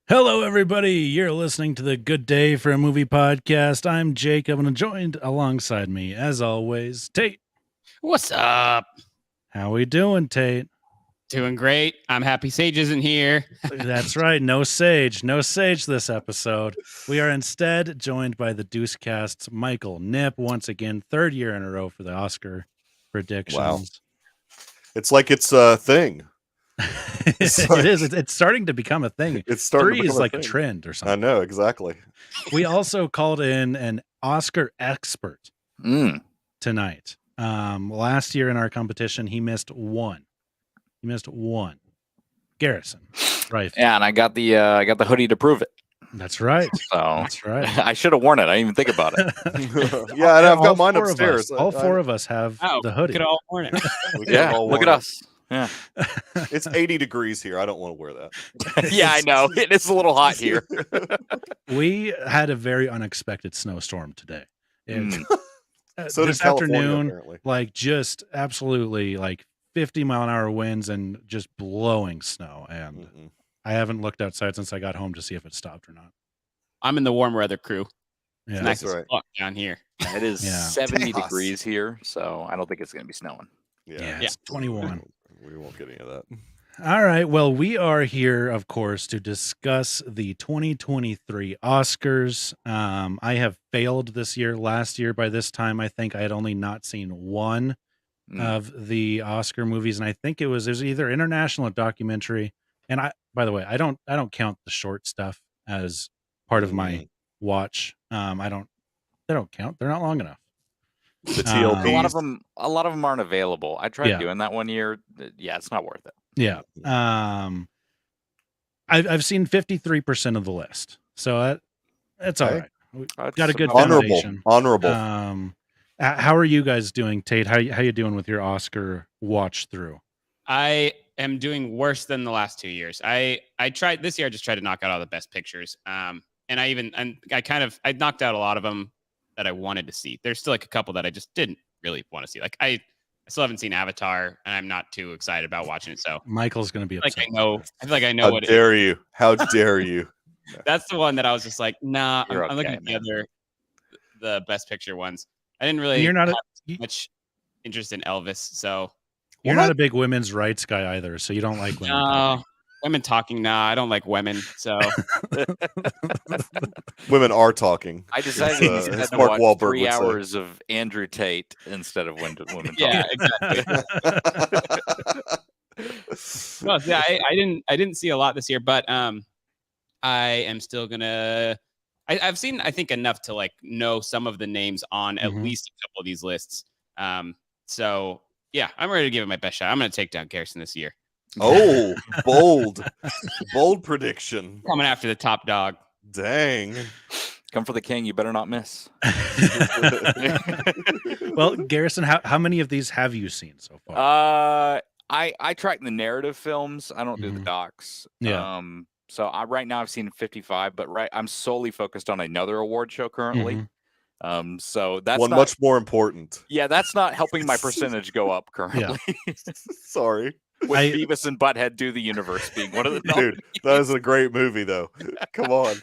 Hello, everybody. You're listening to the Good Day for a Movie podcast. I'm Jacob, and joined alongside me, as always, Tate. What's up? How we doing, Tate? Doing great. I'm happy Sage isn't here. That's right. No Sage this episode. We are instead joined by the Deucecast's Michael Nipp, once again, third year in a row for the Oscar predictions. Wow. It's like it's a thing. It is. It's starting to become a thing. It's starting 3 to is like a thing. trend or something. I know, exactly. We also called in an Oscar expert tonight. Last year in our competition, he missed one. Garrison Ryfun. Yeah, and I got the hoodie to prove it. That's right. So That's right. I should have worn it. I didn't even think about it. Yeah, and I've got All mine four of upstairs. us- all four of us have the hoodie. Look at all morning. Yeah, look at us. Yeah, It's 80 degrees here. I don't want to wear that. yeah, I know. It is a little hot here. We had a very unexpected snowstorm today. So This did California, afternoon, apparently. like just absolutely like 50-mile-an-hour winds and just blowing snow. And Mm-mm. I haven't looked outside since I got home to see if it stopped or not. I'm in the warm weather crew. Yeah, It's nice That's as right. fuck down here. It is Yeah. 70 Chaos. degrees here, so I don't think it's going to be snowing. Yeah, Yeah. it's 21. We won't get any of that. All right. Well, we are here, of course, to discuss the 2023 Oscars. I have failed this year. Last year, by this time, I think I had only not seen one of the Oscar movies, and I think there's either international or documentary. And by the way, I don't count the short stuff as part of my watch. They don't count. They're not long enough. The A TLPs. lot of them aren't available. I tried Yeah. doing that one year. Yeah, it's not worth it. Yeah. I've seen 53% of the list, so that's all Okay. right. We That's got a good about- foundation. Honorable. How are you guys doing, Tate? How you doing with your Oscar watch through? I am doing worse than the last 2 years. I tried this year. I just tried to knock out all the best pictures. And I knocked out a lot of them that I wanted to see. There's still like a couple that I just didn't really want to see. Like I still haven't seen Avatar, and I'm not too excited about watching it. So Michael's going to be like upset. I feel like I know How what it is. dare you? How dare you? That's the one that I was just like, nah. You're I'm looking okay, at the best picture ones. I didn't really You're not have a much interest in Elvis, so you're What? not a big women's rights guy either, so you don't like women. no. Women talking, nah, I don't like women. So Women are talking. I decided It's, I had to Mark watch Wahlberg 3 would say. hours of Andrew Tate instead of women talking. yeah, exactly. No, yeah, I didn't see a lot this year, but I am still gonna. I've seen I think enough to like know some of the names on at Mhm. least a couple of these lists. So yeah, I'm ready to give it my best shot. I'm gonna take down Garrison this year. Oh, bold. Bold prediction. Coming after the top dog. Dang. Come for the king. You better not miss. Well, Garrison, how many of these have you seen so far? I track the narrative films. I don't do the Mhm. docs. Yeah. So right now I've seen 55, but I'm solely focused on another award show currently. Mhm. So that's One not, much more important. yeah, that's not helping my percentage go up currently. Sorry. With I- Beavis and Butthead Do the Universe being one of the Dude, that is a great movie, though. Come on.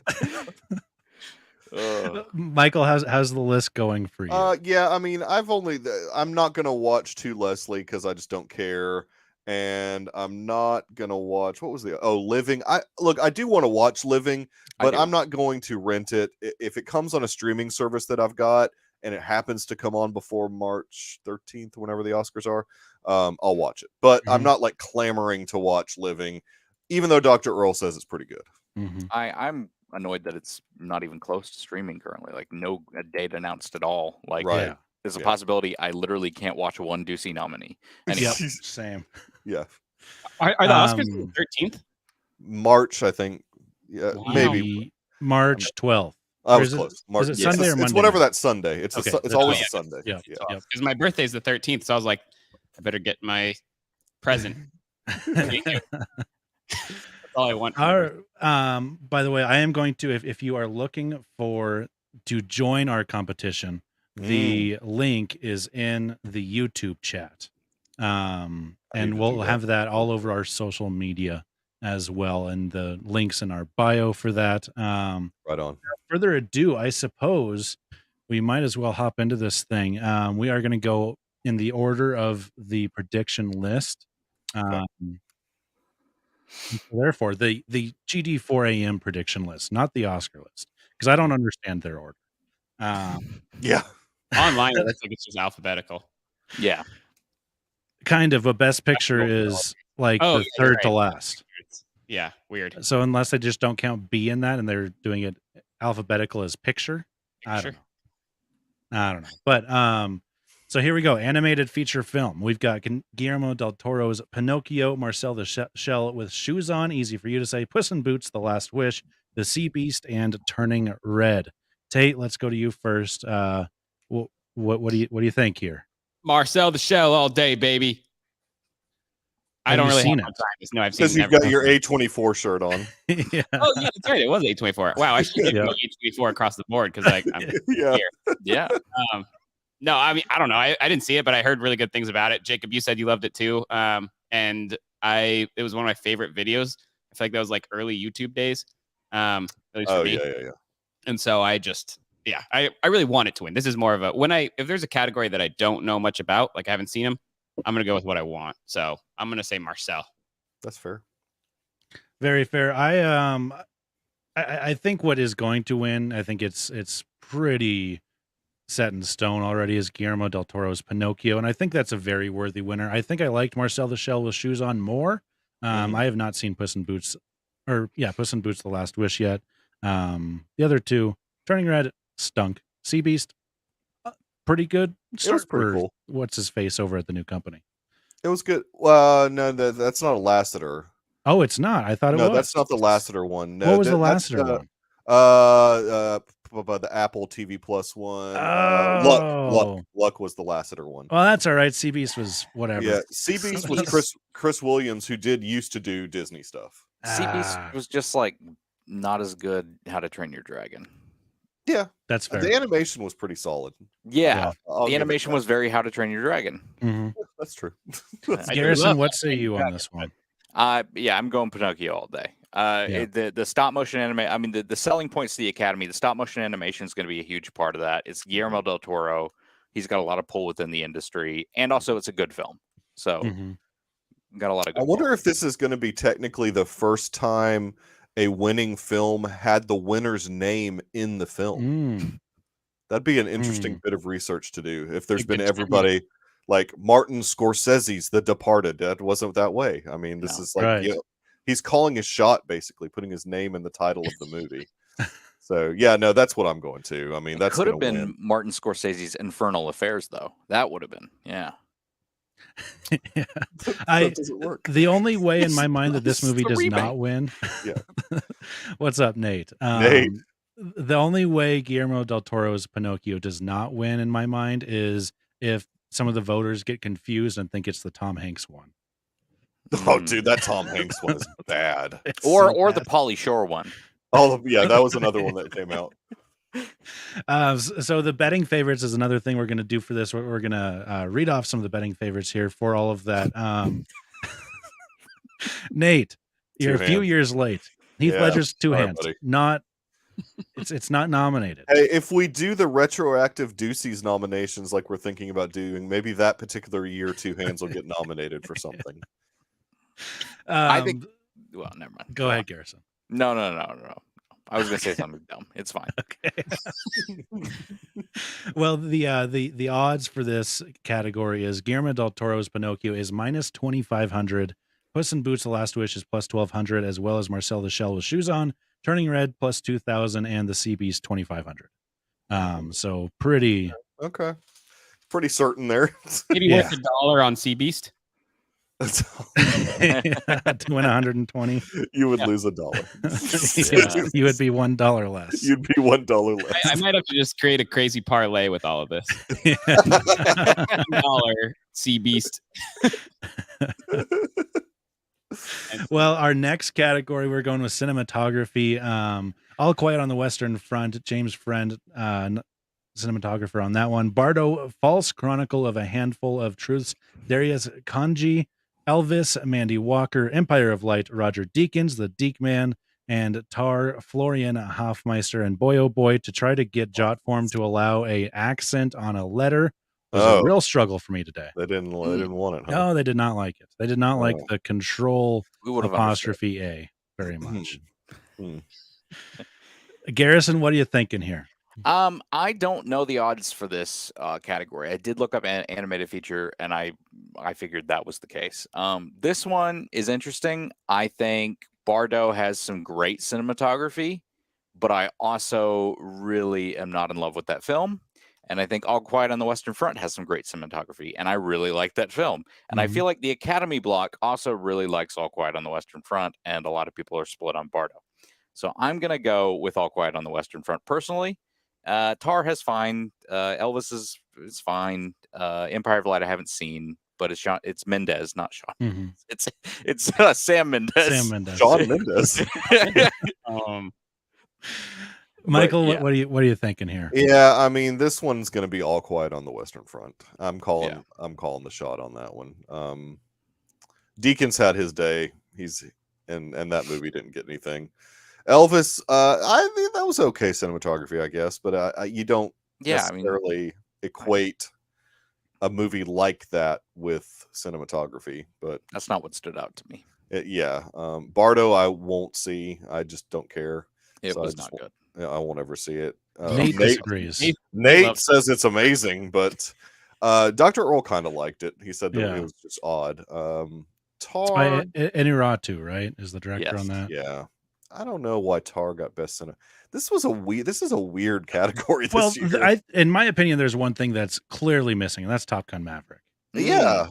Michael, how's the list going for you? Yeah, I mean, I'm not gonna watch To Leslie because I just don't care, and I'm not gonna watch Living. I do want to watch Living, I but do. I'm not going to rent it. If it comes on a streaming service that I've got and it happens to come on before March 13th, whenever the Oscars are, I'll watch it. But I'm Mhm. not like clamoring to watch Living, even though Dr. Earl says it's pretty good. Mhm. I'm annoyed that it's not even close to streaming currently. Like no date announced at all. Like Right. Yeah. there's a Yeah. possibility I literally can't watch one Ducey nominee. Anyway, Yep. Same. Yeah, Are the Oscars on the 13th? March, I think. Yeah, Wow. maybe. March 12th. I Or was is it- close. March. is it Yeah, Sunday or it's Monday whatever night? that Sunday. It's Okay, it's that's always fine. a Sunday. Yeah. Yeah. Yep. Because my birthday's the 13th, so I was like, I better get my present. Thank you. That's all I want. By the way, I am going to, if you are looking to join our competition, the link is in the YouTube chat. And didn't we'll do that. have that all over our social media as well, and the links in our bio for that. Right on. Further ado, I suppose we might as well hop into this thing. We are going to go in the order of the prediction list. Okay. Therefore, the GD4AM prediction list, not the Oscar list, because I don't understand their order. Yeah. Online, it looks like it's just alphabetical. Yeah. Kind of, a best picture is like Oh, the yeah, you're third to right. last. Yeah, weird. So unless they just don't count B in that and they're doing it alphabetical as picture, I don't know. But so here we go. Animated feature film. We've got Guillermo del Toro's Pinocchio, Marcel the Shell with Shoes On, easy for you to say, Puss in Boots, The Last Wish, The Sea Beast, and Turning Red. Tate, let's go to you first. What do you think here? Marcel the Shell all day, baby. I don't really seen have it. time. No, I've seen Because you've got your A24 shirt on. Yeah. Oh yeah, that's right. It was A24. Wow, I should give Yeah. me A24 across the board because like I'm Yeah. here. Yeah. No, I mean I don't know. I didn't see it, but I heard really good things about it. Jacob, you said you loved it too. And it was one of my favorite videos. I feel like that was like early YouTube days. At least for me. Yeah. And so I really want it to win. This is more of a if there's a category that I don't know much about, like I haven't seen them, I'm gonna go with what I want. So I'm gonna say Marcel. That's fair. Very fair. I think what is going to win, I think it's pretty set in stone already, is Guillermo del Toro's Pinocchio, and I think that's a very worthy winner. I think I liked Marcel the Shell with Shoes On more. I have not seen Puss in Boots, Puss in Boots: The Last Wish yet. The other two, Turning Red, stunk. Sea Beast, pretty good. It was pretty cool. What's his face over at the new company? It was good. No, that's not a Lasseter. Oh, it's not. I thought it was. No, that's not the Lasseter one. No, what was the Lasseter one? The Apple TV Plus one. Oh. Luck was the Lasseter one. Well, that's all right. Sea Beast was whatever. Yeah, Sea Beast was Chris Williams, who used to do Disney stuff. Sea Beast was just like not as good How to Train Your Dragon. Yeah, that's fair. The animation was pretty solid. Yeah, the animation was very How to Train Your Dragon. Mm-hmm. That's true. Garrison, what say you on this one? Yeah, I'm going Pinocchio all day. The stop motion anime. I mean, the selling points to the Academy. The stop motion animation is going to be a huge part of that. It's Guillermo del Toro. He's got a lot of pull within the industry, and also it's a good film. So, got a lot of. Good I wonder if this is going to be technically the first time a winning film had the winner's name in the film. That'd be an interesting bit of research to do. If there's been everybody like Martin Scorsese's The Departed, that wasn't that way. I mean, this is like he's calling his shot, basically putting his name in the title of the movie. So yeah, no, that's what I'm going to. I mean, that could have been Martin Scorsese's Infernal Affairs, though. That would have been, yeah. That doesn't work. The only way in my mind that this movie does not win. Yeah. What's up, Nate? Nate. The only way Guillermo del Toro's Pinocchio does not win in my mind is if some of the voters get confused and think it's the Tom Hanks one. Oh, dude, that Tom Hanks one is bad. Or the Pauly Shore one. Oh, yeah, that was another one that came out. So the betting favorites is another thing we're going to do for this. We're going to read off some of the betting favorites here for all of that. Nate, you're a few years late. Heath Ledger's Two Hands. Buddy. Not. It's not nominated. Hey, if we do the retroactive Deucey's nominations like we're thinking about doing, maybe that particular year Two Hands will get nominated for something. I think. Well, never mind. Go ahead, Garrison. No. I was going to say something dumb. It's fine. Okay. Well, the odds for this category is Guillermo del Toro's Pinocchio is minus 2,500. Puss in Boots: The Last Wish is plus 1,200, as well as Marcel the Shell with Shoes On, Turning Red plus 2,000, and The Sea Beast 2,500. So pretty certain there. Maybe worth $1 on Sea Beast. To win 120, you would lose $1. Yeah, you would be $1 less. You'd be $1 less. I might have to just create a crazy parlay with all of this. $1 Sea Beast. Well, our next category, we're going with cinematography. All Quiet on the Western Front, James Friend, cinematographer on that one. Bardo, False Chronicle of a Handful of Truths, Darius Kanji, Elvis, Mandy Walker, Empire of Light, Roger Deakins, the Deke Man, and Tar, Florian Hofmeister, and boy oh boy, to try to get Jotform to allow a accent on a letter was a real struggle for me today. They didn't want it, huh? No, they did not like it. They did not like the control apostrophe A very much. Garrison, what are you thinking here? I don't know the odds for this category. I did look up an animated feature, and I figured that was the case. This one is interesting. I think Bardo has some great cinematography, but I also really am not in love with that film. And I think All Quiet on the Western Front has some great cinematography, and I really like that film. And I feel like the Academy block also really likes All Quiet on the Western Front, and a lot of people are split on Bardo. So I'm going to go with All Quiet on the Western Front personally. Tar has fine. Elvis is fine. Empire of Light I haven't seen, but it's Mendes, not Sean. It's Sam Mendes. Sean Mendes. Michael, what are you thinking here? Yeah, I mean, this one's going to be All Quiet on the Western Front. I'm calling the shot on that one. Deakins had his day. And that movie didn't get anything. Elvis, I think that was okay cinematography, I guess, but you don't necessarily equate a movie like that with cinematography. But that's not what stood out to me. Bardo, I won't see. I just don't care. It was not good. I won't ever see it. Nate disagrees. Nate says it's amazing, but Dr. Earl kind of liked it. He said that it was just odd. Tar, Inarritu, right, is the director on that? Yeah. I don't know why Tar got best cinema. This is a weird category this year. In my opinion, there's one thing that's clearly missing, and that's Top Gun Maverick. Yeah.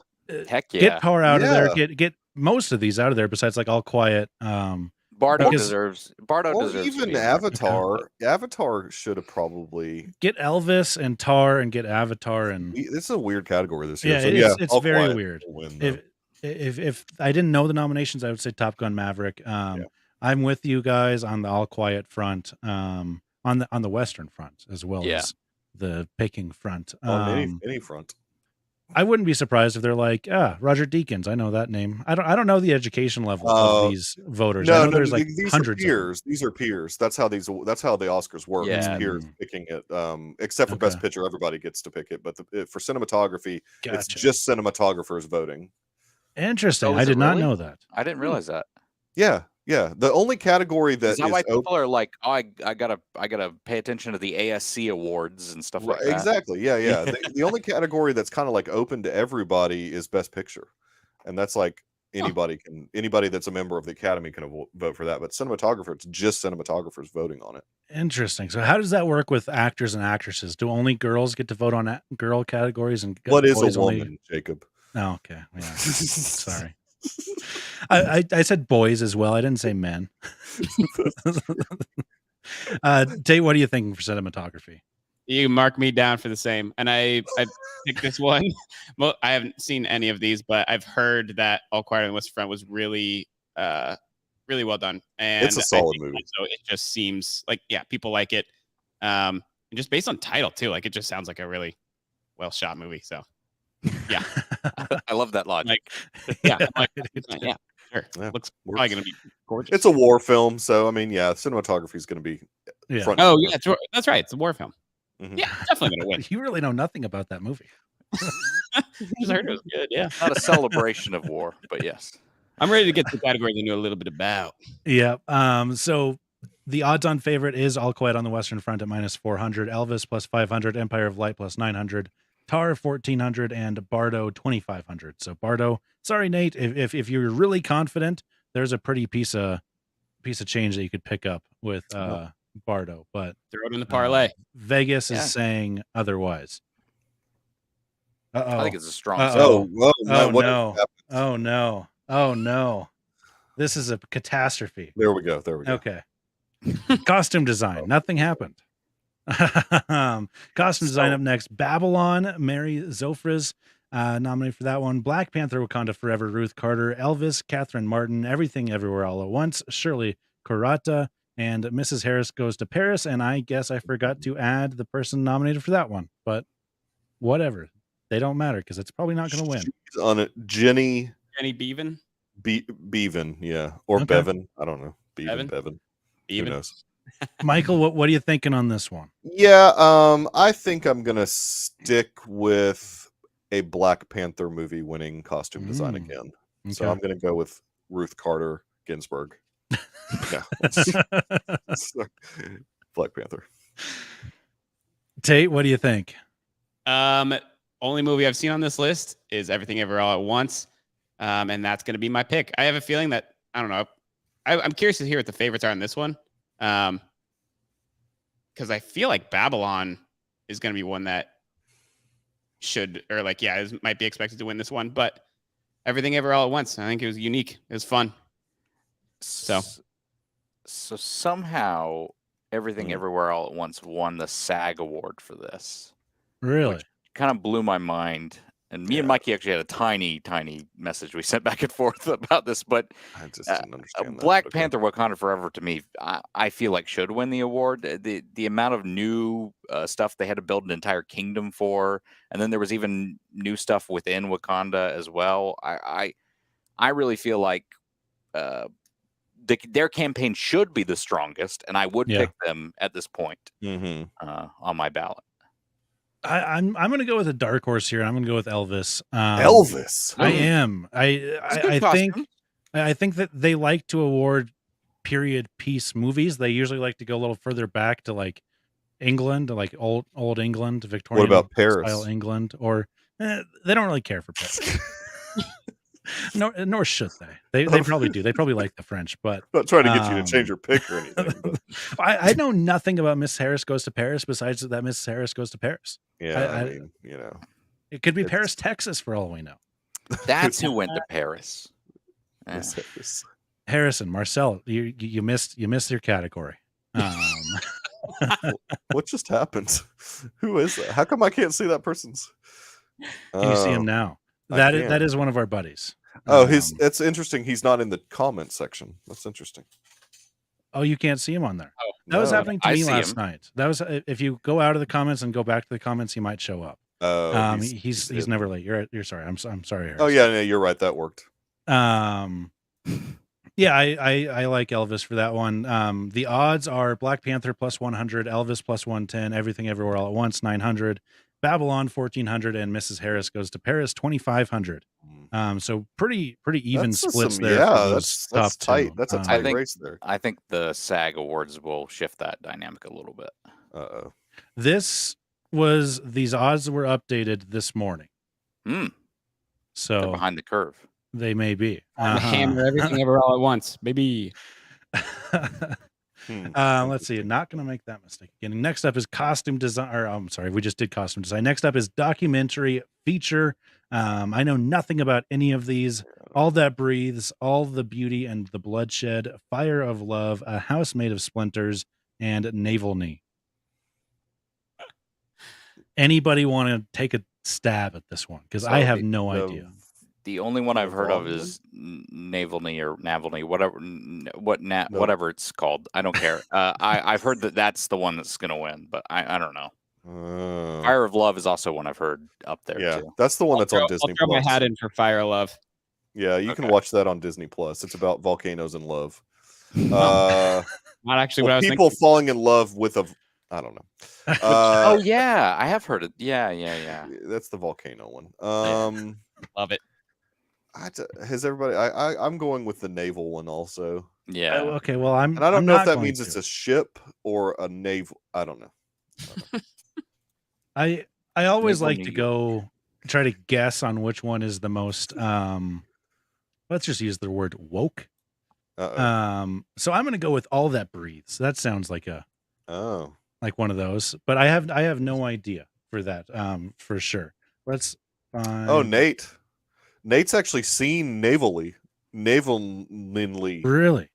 Heck yeah. Get Tar out of there. Get most of these out of there besides like All Quiet. Bardo deserves even Avatar. Okay. Avatar should have probably get Elvis and Tar and get Avatar, and this is a weird category this year. It's very weird. If I didn't know the nominations, I would say Top Gun Maverick. I'm with you guys on the All Quiet front, on the Western front as well as the picking front. On any front. I wouldn't be surprised if they're like, Roger Deakins. I know that name. I don't know the education level of these voters. No, there's like these hundreds. Are peers. These are peers. That's how the Oscars work. Yeah. It's peers picking it. Except for Best Picture, everybody gets to pick it. But for cinematography, it's just cinematographers voting. Interesting. I did not know that. I didn't realize that. Yeah. The only category that is that why people are like, oh, I gotta pay attention to the ASC awards and stuff like that. Exactly. Yeah. The only category that's kind of like open to everybody is Best Picture, and that's like anybody that's a member of the Academy can vote for that. But cinematographer, it's just cinematographers voting on it. Interesting. So how does that work with actors and actresses? Do only girls get to vote on girl categories? And what is a woman, Jacob? Oh, okay. Yeah. Sorry. I said boys as well. I didn't say men. Tate, what are you thinking for cinematography? You mark me down for the same. And I picked this one. Well, I haven't seen any of these, but I've heard that All Quiet on the Western Front was really really well done. And it's a solid movie. So it just seems like, people like it. And just based on title too, like it just sounds like a really well shot movie. So yeah. I love that logic. Sure. Looks probably going to be gorgeous. It's a war film, so I mean, cinematography is going to be front. Oh yeah, that's right. It's a war film. Mm-hmm. Yeah, definitely going to win. You really know nothing about that movie. Just heard it was good. Yeah, not a celebration of war, but yes, I'm ready to get to the categories I know a little bit about. Yeah. So the odds-on favorite is All Quiet on the Western Front at -400, Elvis +500, Empire of Light +900. Tar 1,400 and Bardo 2,500. So Bardo, sorry Nate, if you're really confident, there's a pretty piece of change that you could pick up with Bardo, but throw it in the parlay. Vegas is saying otherwise. I think it's a strong. Oh no! This is a catastrophe. There we go. Okay. Costume design. Nothing happened. Costume design up next. Babylon, Mary Zofres, nominated for that one. Black Panther, Wakanda Forever, Ruth Carter, Elvis, Catherine Martin, Everything Everywhere All at Once, Shirley Kurata, and Mrs. Harris Goes to Paris. And I guess I forgot to add the person nominated for that one, but whatever. They don't matter because it's probably not going to win. She's on it. Jenny Benny Bevan? Bevan, yeah. Or Okay. Bevan. I don't know. Bevan? Bevan. Who Bevan? knows? Michael, what are you thinking on this one? Yeah, I think I'm gonna stick with a Black Panther movie winning costume design again. So Okay. I'm gonna go with Ruth Carter Ginsburg. No. Black Panther. Tate, what do you think? Only movie I've seen on this list is Everything Ever All at Once. And that's going to be my pick. I have a feeling that, I don't know. I'm curious to hear what the favorites are on this one. Because I feel like Babylon is going to be one that might be expected to win this one. But Everything Ever All at Once, I think it was unique. It was fun. So somehow Everything Everywhere All at Once won the SAG award for this. Really? Which kind of blew my mind. And me and Mikey actually had a tiny message we sent back and forth about this. But I just didn't understand that. Black Panther Wakanda Forever, to me, I feel like should win the award. The amount of new stuff they had to build an entire kingdom for. And then there was even new stuff within Wakanda as well. I really feel like their campaign should be the strongest. And I would pick them at this point on my ballot. I'm going to go with a dark horse here. I'm going to go with Elvis. Elvis. I am. I think that they like to award period piece movies. They usually like to go a little further back to like England, like old England, Victorian. What about Paris? Style England, or they don't really care for Paris. Nor should they. They probably do. They probably like the French, but I'm not trying to get you to change your pick or anything. But. I know nothing about Miss Harris Goes to Paris besides that Miss Harris Goes to Paris. Yeah, I mean, you know, it could be Paris, Texas, for all we know. That's who went to Paris. Harrison, Marcel, you missed your category. What just happened? Who is that? How come I can't see that person's? Can you see him now? That is one of our buddies. Oh, it's interesting. He's not in the comment section. That's interesting. Oh, you can't see him on there. That was happening to me last night. That was if you go out of the comments and go back to the comments, he might show up. Oh, he's never late. You're sorry. I'm sorry. Harrison. Oh yeah, you're right. That worked. Yeah, I like Elvis for that one. The odds are Black Panther plus 100, Elvis plus 110, Everything Everywhere All at Once 900, Babylon 1400, and Mrs. Harris Goes to Paris 2500. So pretty even splits there. Yeah, that's tight. That's a tight race there. I think the SAG awards will shift that dynamic a little bit. These odds were updated this morning. So they're behind the curve. They may be. Hammer Everything Ever All at Once, baby. Let's see. Not going to make that mistake again. Next up is costume design. Or I'm sorry, we just did costume design. Next up is documentary feature. I know nothing about any of these. All That Breathes, All the Beauty and the Bloodshed, Fire of Love, A House Made of Splinters, and Naval Knee. Anybody want to take a stab at this one? Because I have no idea. The only one I've heard of is Naval Knee or Naval Knee, whatever it's called. I don't care. I've heard that's the one that's going to win, but I don't know. Fire of Love is also one I've heard up there. Yeah, too. that's the one that's on Disney I'll throw Plus. my hat in for Fire of Love. Yeah, you can watch that on Disney Plus. It's about volcanoes and love. Not actually what I was thinking. People falling in love with I don't know. Oh yeah, I have heard it. Yeah. That's the volcano one. Love it. Has everybody? I'm going with the naval one also. Yeah. Okay. Well, I don't know if that means it's a ship or a naval. I don't know. I always like to try to guess on which one is the most. Let's just use the word woke. So I'm going to go with All That Breathes. That sounds like like one of those, but I have no idea for that. For sure. Let's find. Oh, Nate's actually seen navally. Really?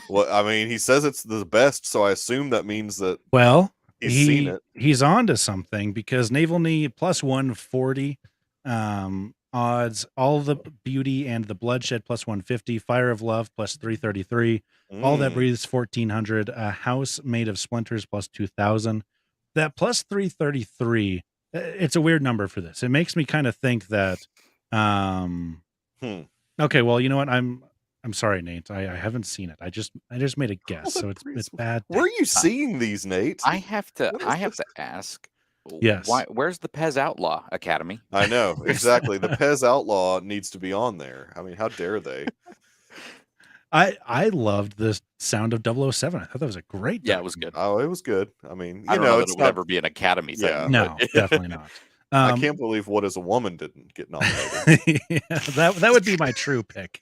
Well, I mean, he says it's the best, so I assume that means that. Well, he's seen it. He's on to something because Naval Knee plus 140 odds, All the Beauty and the Bloodshed plus 150, Fire of Love plus 333, All That Breathes 1400, A House Made of Splinters plus 2000. That plus 333, it's a weird number for this. It makes me kind of think that Okay, well, you know what? I'm sorry, Nate. I haven't seen it. I just made a guess, so it's bad. Where are you seeing these, Nate? I have to What is I have this? to ask. Yes. Why? Where's the Pez Outlaw Academy? I know exactly. The Pez Outlaw needs to be on there. I mean, how dare they? I loved the sound of 007. I thought that was a great. Yeah, it was good. Oh, it was good. I mean, I don't know that it's it would ever be an Academy thing. Yeah. No, definitely not. I can't believe What Is a Woman didn't get nominated. Yeah, that would be my true pick.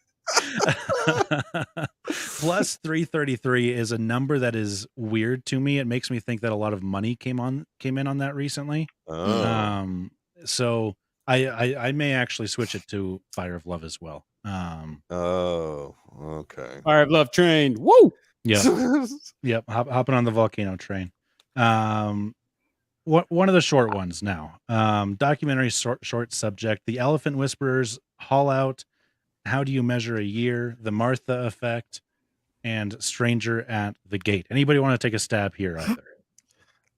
Plus 333 is a number that is weird to me. It makes me think that a lot of money came in on that recently. Oh. So I may actually switch it to Fire of Love as well. Oh, okay. Fire of Love train. Woo! Yep. Hopping on the volcano train. One of the short ones now. Documentary short subject: The Elephant Whisperers, Haul Out, How Do You Measure a Year, The Martha Effect, and Stranger at the Gate. Anybody want to take a stab here either?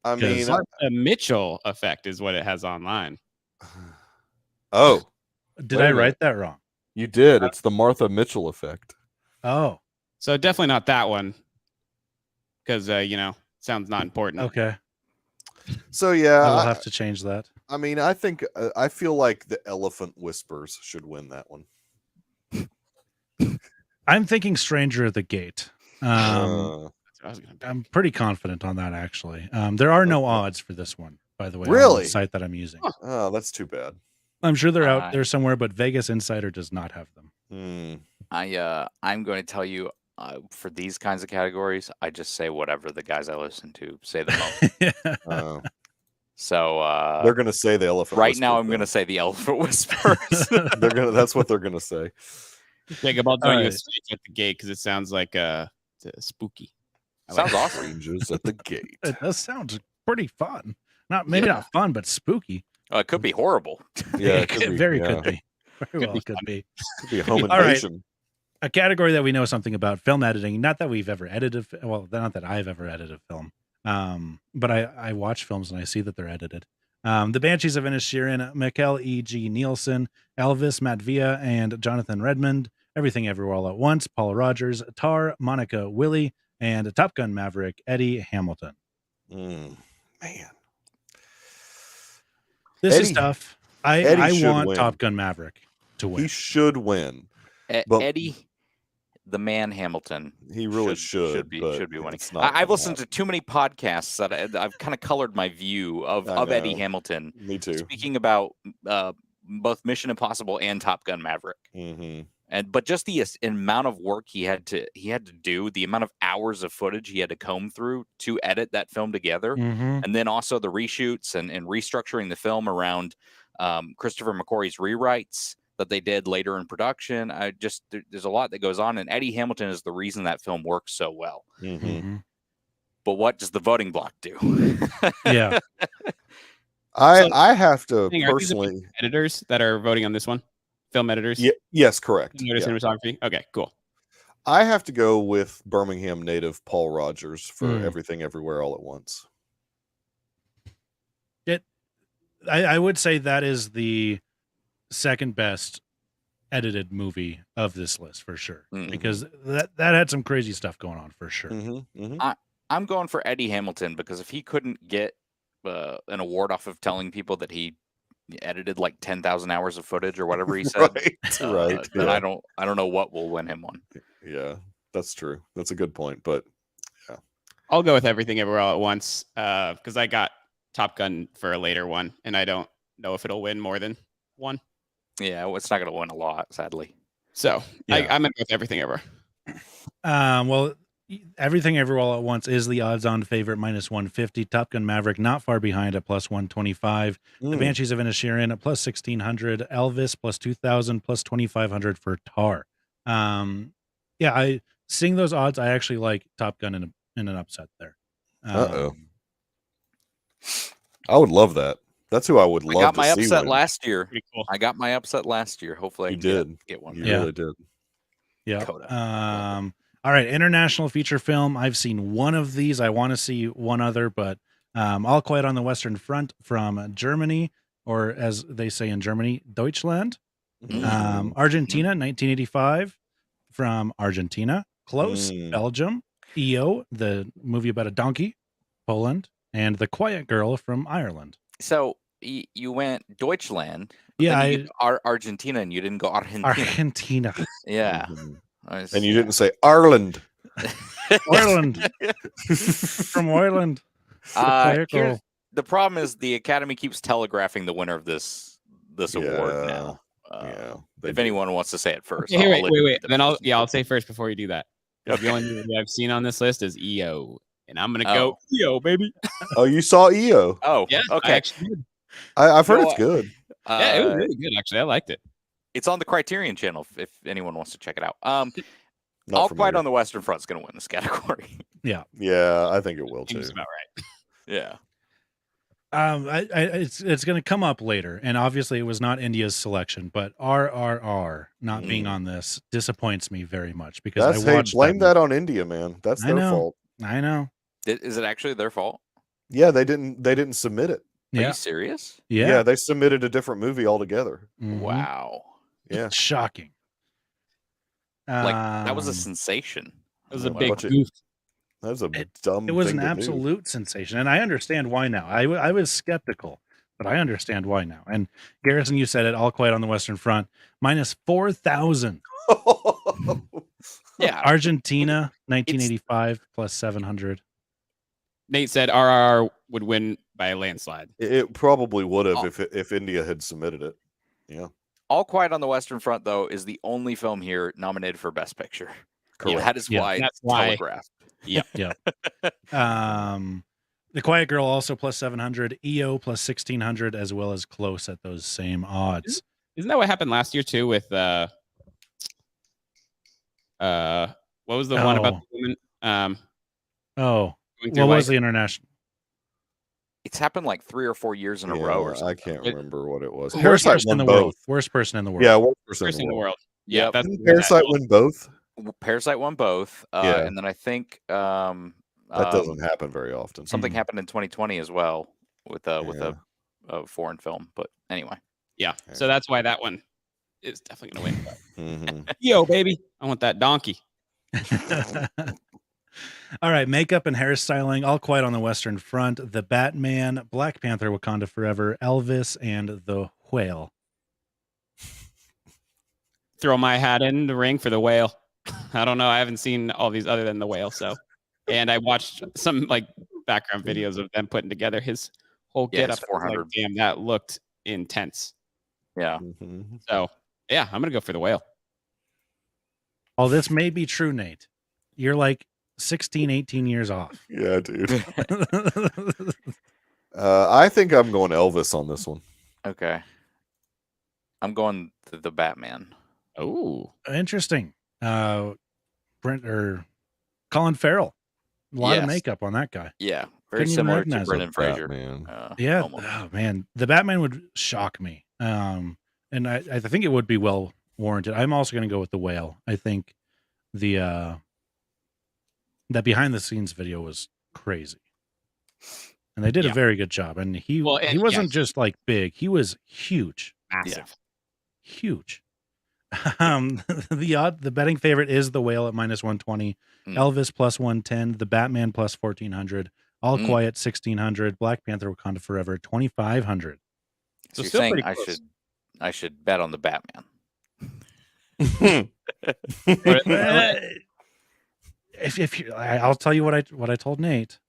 I mean, Martha Mitchell Effect is what it has online. Oh, did I write that wrong? You did. It's the Martha Mitchell Effect. Oh, so definitely not that one, because sounds not important. Okay. So yeah, I will have to change that. I mean, I think I feel like The Elephant Whispers should win that one. I'm thinking Stranger at the Gate. Uh, I'm pretty confident on that, actually. There are no odds for this one, by the way. On Really? the site that I'm using. Oh, that's too bad. I'm sure they're out there somewhere, but Vegas Insider does not have them. I'm going to tell you, for these kinds of categories, I just say whatever the guys I listen to say the most. So they're going to say The Elephant right Whispers, now. I'm going to say The Elephant Whispers. That's what they're going to say. Jacob, I'll tell you Stranger at the Gate because it sounds like spooky. Sounds awesome. Strangers at the Gate. It does sound pretty fun. Not fun, but spooky. Oh, it could be horrible. Yeah, it could be. Very well could be. Could be a home All invasion. right. A category that we know something about: film editing. Not that we've ever edited. Well, not that I've ever edited film. But I watch films and I see that they're edited. The Banshees of Inisherin, Mikkel E.G. Nielsen, Elvis Matvia, and Jonathan Redmond. Everything Everywhere All at Once, Paul Rogers, Tar, Monica Willie, and Top Gun Maverick, Eddie Hamilton. Man. This is tough. I want win. Top Gun Maverick to win. He should win. Eddie, the man Hamilton, he really should be winning. Not I've listened to too many podcasts that I've kind of colored my view of Eddie Hamilton. Me too. Speaking about both Mission Impossible and Top Gun Maverick. Mm-hmm. But just the amount of work he had to do, the amount of hours of footage he had to comb through to edit that film together, and then also the reshoots and restructuring the film around Christopher McQuarrie's rewrites that they did later in production. There's a lot that goes on, and Eddie Hamilton is the reason that film works so well. Mm-hmm. But what does the voting block do? Yeah. I have to personally editors that are voting on this one. Film editors? Yes, correct. Cinematography? Okay, cool. I have to go with Birmingham native Paul Rogers for Everything Everywhere All at Once. I would say that is the second best edited movie of this list for sure, because that had some crazy stuff going on for sure. I'm going for Eddie Hamilton because if he couldn't get an award off of telling people that he edited like 10,000 hours of footage or whatever he said, right. Then I don't know what will win him one. Yeah, that's true. That's a good point. But yeah, I'll go with Everything Everywhere All at Once because I got Top Gun for a later one, and I don't know if it'll win more than one. Yeah, well, it's not going to win a lot, sadly. So I'm going to go with Everything Ever. Well, Everything Everywhere All at Once is the odds-on favorite, -150. Top Gun Maverick not far behind at +125. The Banshees of Inisherin at +1600. Elvis +2000, +2500 for Tar. I seeing those odds, I actually like Top Gun in an upset there. I would love that. That's who I would love. I got my to see upset win. last year. Pretty cool. I got my upset last year. Hopefully, I can get one. You really did. Yeah. All right, international feature film. I've seen one of these. I want to see one other, but All Quiet on the Western Front from Germany, or as they say in Germany, Deutschland. Argentina, 1985, from Argentina. Close, Belgium. EO, the movie about a donkey, Poland. And The Quiet Girl from Ireland. So you went Deutschland. Yeah, Argentina, and you didn't go Argentina. Argentina. Yeah. And you didn't say Ireland. Ireland. From Ireland. The problem is the Academy keeps telegraphing the winner of this award now. If anyone wants to say it first. Okay, wait. Then I'll say first before you do that. The only movie I've seen on this list is EO. And I'm gonna go EO, baby. Oh, you saw EO? Oh, yeah. Okay. I actually did. I've heard it's good. Yeah, it was really good. Actually, I liked it. It's on the Criterion Channel if anyone wants to check it out. Not All familiar. Quiet on the Western Front is going to win this category. Yeah. Yeah, I think it will too. Seems about right. Yeah. It's going to come up later, and obviously it was not India's selection, but RRR not being on this disappoints me very much because I watched blame that on India, man. That's their fault. I know. Is it actually their fault? Yeah, they didn't submit it. Are you serious? Yeah, they submitted a different movie altogether. Mhm. Wow. Yeah. Shocking. That was a sensation. It was a big goof. That was a dumb. It was thing an to do. absolute sensation, and I understand why now. I was skeptical, but I understand why now. And Garrison, you said it. All Quiet on the Western Front minus 4,000. Yeah. Argentina, 1985 plus 700. Nate said RRR would win by a landslide. It probably would have if India had submitted it. Yeah. All Quiet on the Western Front, though, is the only film here nominated for Best Picture. Correct. That is why it's telegraphed. Yep. Yeah. The Quiet Girl also plus 700, EO plus 1,600, as well as Close at those same odds. Isn't that what happened last year too with what was the one about the woman? What was the international? It's happened like 3 or 4 years in a row or something. I can't remember what it was. Worst Parasite person in won the world. both. Worst person in the world. Yeah, worst Person person in the world. Yeah, that's Didn't Parasite win both? Parasite won both. And then I think that doesn't happen very often. Something happened in 2020 as well with a foreign film. But anyway. Yeah. So that's why that one is definitely going to win. Mm-hmm. Yo, baby. I want that donkey. All right, makeup and hairstyling, All Quiet on the Western Front, The Batman, Black Panther, Wakanda Forever, Elvis, and The Whale. Throw my hat in the ring for The Whale. I don't know. I haven't seen all these other than The Whale. And I watched some like background videos of them putting together his whole getup. 400. Like, damn, that looked intense. Yeah. Mm-hmm. So yeah, I'm gonna go for The Whale. Oh, this may be true, Nate. You're like 16, 18 years off. Yeah, dude. I think I'm going Elvis on this one. Okay. I'm going to The Batman. Oh, Interesting. Colin Farrell. A lot of makeup on that guy. Yeah. Very Couldn't even similar to recognize Brendan Fraser. Man. Yeah. Almost. Oh man, The Batman would shock me. And I think it would be well warranted. I'm also going to go with The Whale. I think that behind the scenes video was crazy, and they did a very good job. And he wasn't just like big; he was huge, massive, huge. The betting favorite is The Whale at minus 120, Elvis plus 110, The Batman plus 1,400, All Quiet 1,600, Black Panther: Wakanda Forever 2,500. So you're saying I should bet on The Batman? I'll tell you what I told Nate.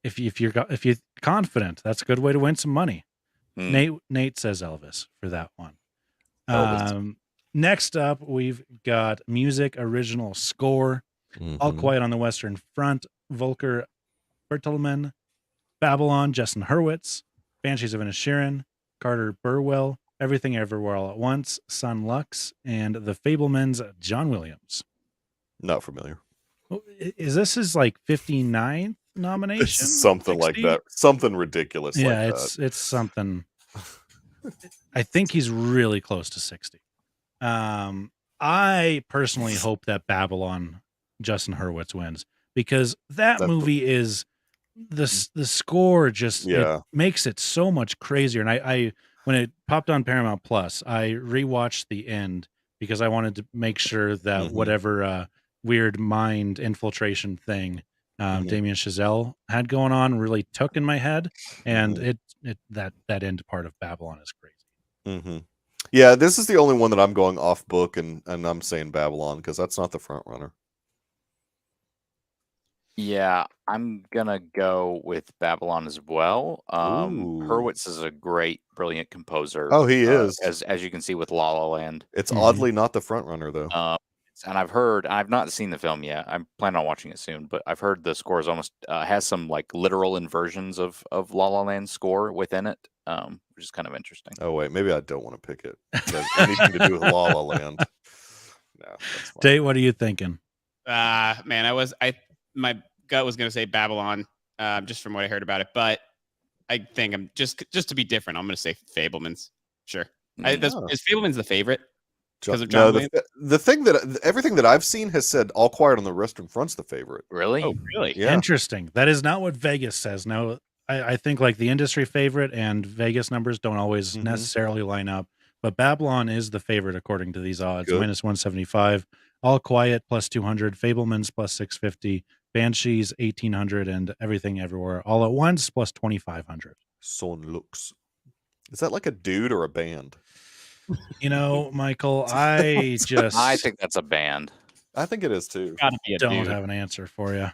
If you're confident, that's a good way to win some money. Nate says Elvis for that one. Next up, we've got music original score. All Quiet on the Western Front, Volker Bertelmann, Babylon, Justin Hurwitz, Banshees of Inisherin, Carter Burwell, Everything Everywhere All at Once, Sun Lux, and The Fablemans, John Williams. Not familiar. Is this his like 59th nomination? It's something 60? Like that. Something ridiculous. Yeah, like it's something. I think he's really close to 60. I personally hope that Babylon, Justin Hurwitz wins, because that movie is the score just it makes it so much crazier. And when it popped on Paramount Plus, I rewatched the end because I wanted to make sure that whatever weird mind infiltration thing Damien Chazelle had going on really took in my head, and that end part of Babylon is crazy. Yeah, this is the only one that I'm going off book, and I'm saying Babylon because that's not the front runner. Yeah, I'm gonna go with Babylon as well. Hurwitz is a great, brilliant composer. Oh, he is. As you can see with La La Land. It's oddly not the front runner though. And I've not seen the film yet. I'm planning on watching it soon, but I've heard the score is almost has some like literal inversions of La La Land's score within it, which is kind of interesting. Oh wait, maybe I don't want to pick it. Anything to do with La La Land. No, that's fine. Tate, what are you thinking? Man, my gut was going to say Babylon, just from what I heard about it, but I think I'm just to be different. I'm going to say Fabelmans. Sure. Is Fabelmans the favorite? Because of John Williams? The thing that everything that I've seen has said All Quiet on the Western Front's the favorite. Really? Oh, really? Yeah. Interesting. That is not what Vegas says. No, I think like the industry favorite and Vegas numbers don't always necessarily line up, but Babylon is the favorite according to these odds. Good. Minus 175. All Quiet plus 200. Fabelmans plus 650. Banshees 1800, and Everything Everywhere All at Once plus 2500. Son Lux. Is that like a dude or a band? You know, Michael, I think that's a band. I think it is too. Gotta be a don't dude. have an answer for you.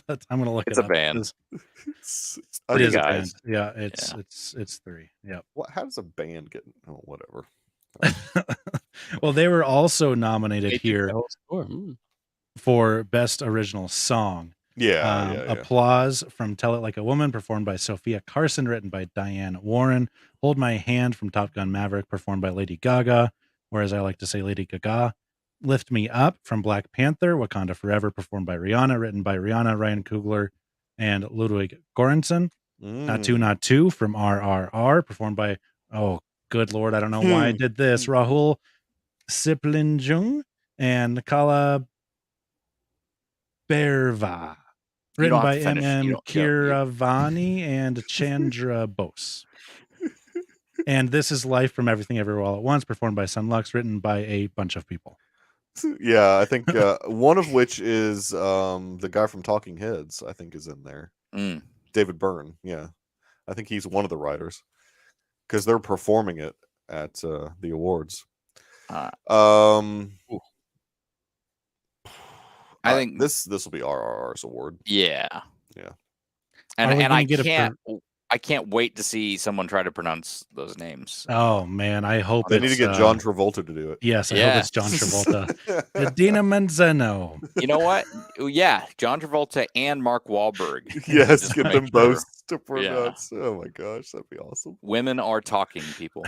I'm gonna look It's it a up. band. It is a guys. band. Yeah, it's three. Yep. How does a band get? Oh, whatever. Well, they were also nominated here Score. for Best Original Song. Yeah, Applause from Tell It Like a Woman, performed by Sophia Carson, written by Diane Warren. Hold My Hand from Top Gun Maverick, performed by Lady Gaga, or as I like to say, Lady Gaga. Lift Me Up from Black Panther, Wakanda Forever, performed by Rihanna, written by Rihanna, Ryan Coogler, and Ludwig Göransson. Not Two from RRR, performed by, oh, good Lord, I don't know why I did this, Rahul Siplinjung and Nikala Berva. Written by M.M. Kiravani and Chandra Bose. And This Is Life from Everything Everywhere All at Once, performed by Sunlux, written by a bunch of people. Yeah, I think one of which is the guy from Talking Heads, I think is in there. David Byrne, yeah. I think he's one of the writers. Because they're performing it at the awards. I think this will be RRR's award. Yeah. Yeah. And I can't wait to see someone try to pronounce those names. Oh man, I hope they need to get John Travolta to do it. Yes, I hope it's John Travolta. Dina Manzano. You know what? Yeah, John Travolta and Mark Wahlberg. Yes, get them both to pronounce. Yeah. Oh my gosh, that'd be awesome. Women are talking people.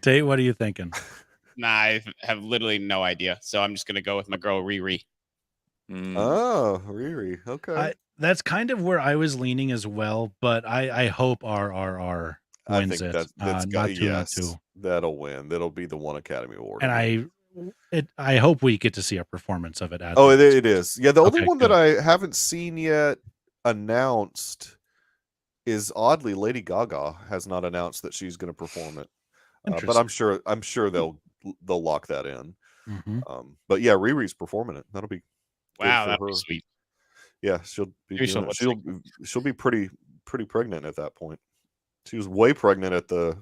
Tate, what are you thinking? Nah, I have literally no idea. So I'm just gonna go with my girl Riri. Oh, Riri. Okay. That's kind of where I was leaning as well, but I hope RRR wins it. That's not two. That'll win. That'll be the one Academy Award. And I hope we get to see a performance of it. It is. Yeah, the only one that I haven't seen yet announced is oddly Lady Gaga has not announced that she's going to perform it. But I'm sure they'll lock that in. But yeah, Riri's performing it. That'll be that'd be sweet. Yeah, she'll be pretty pregnant at that point. She was way pregnant at the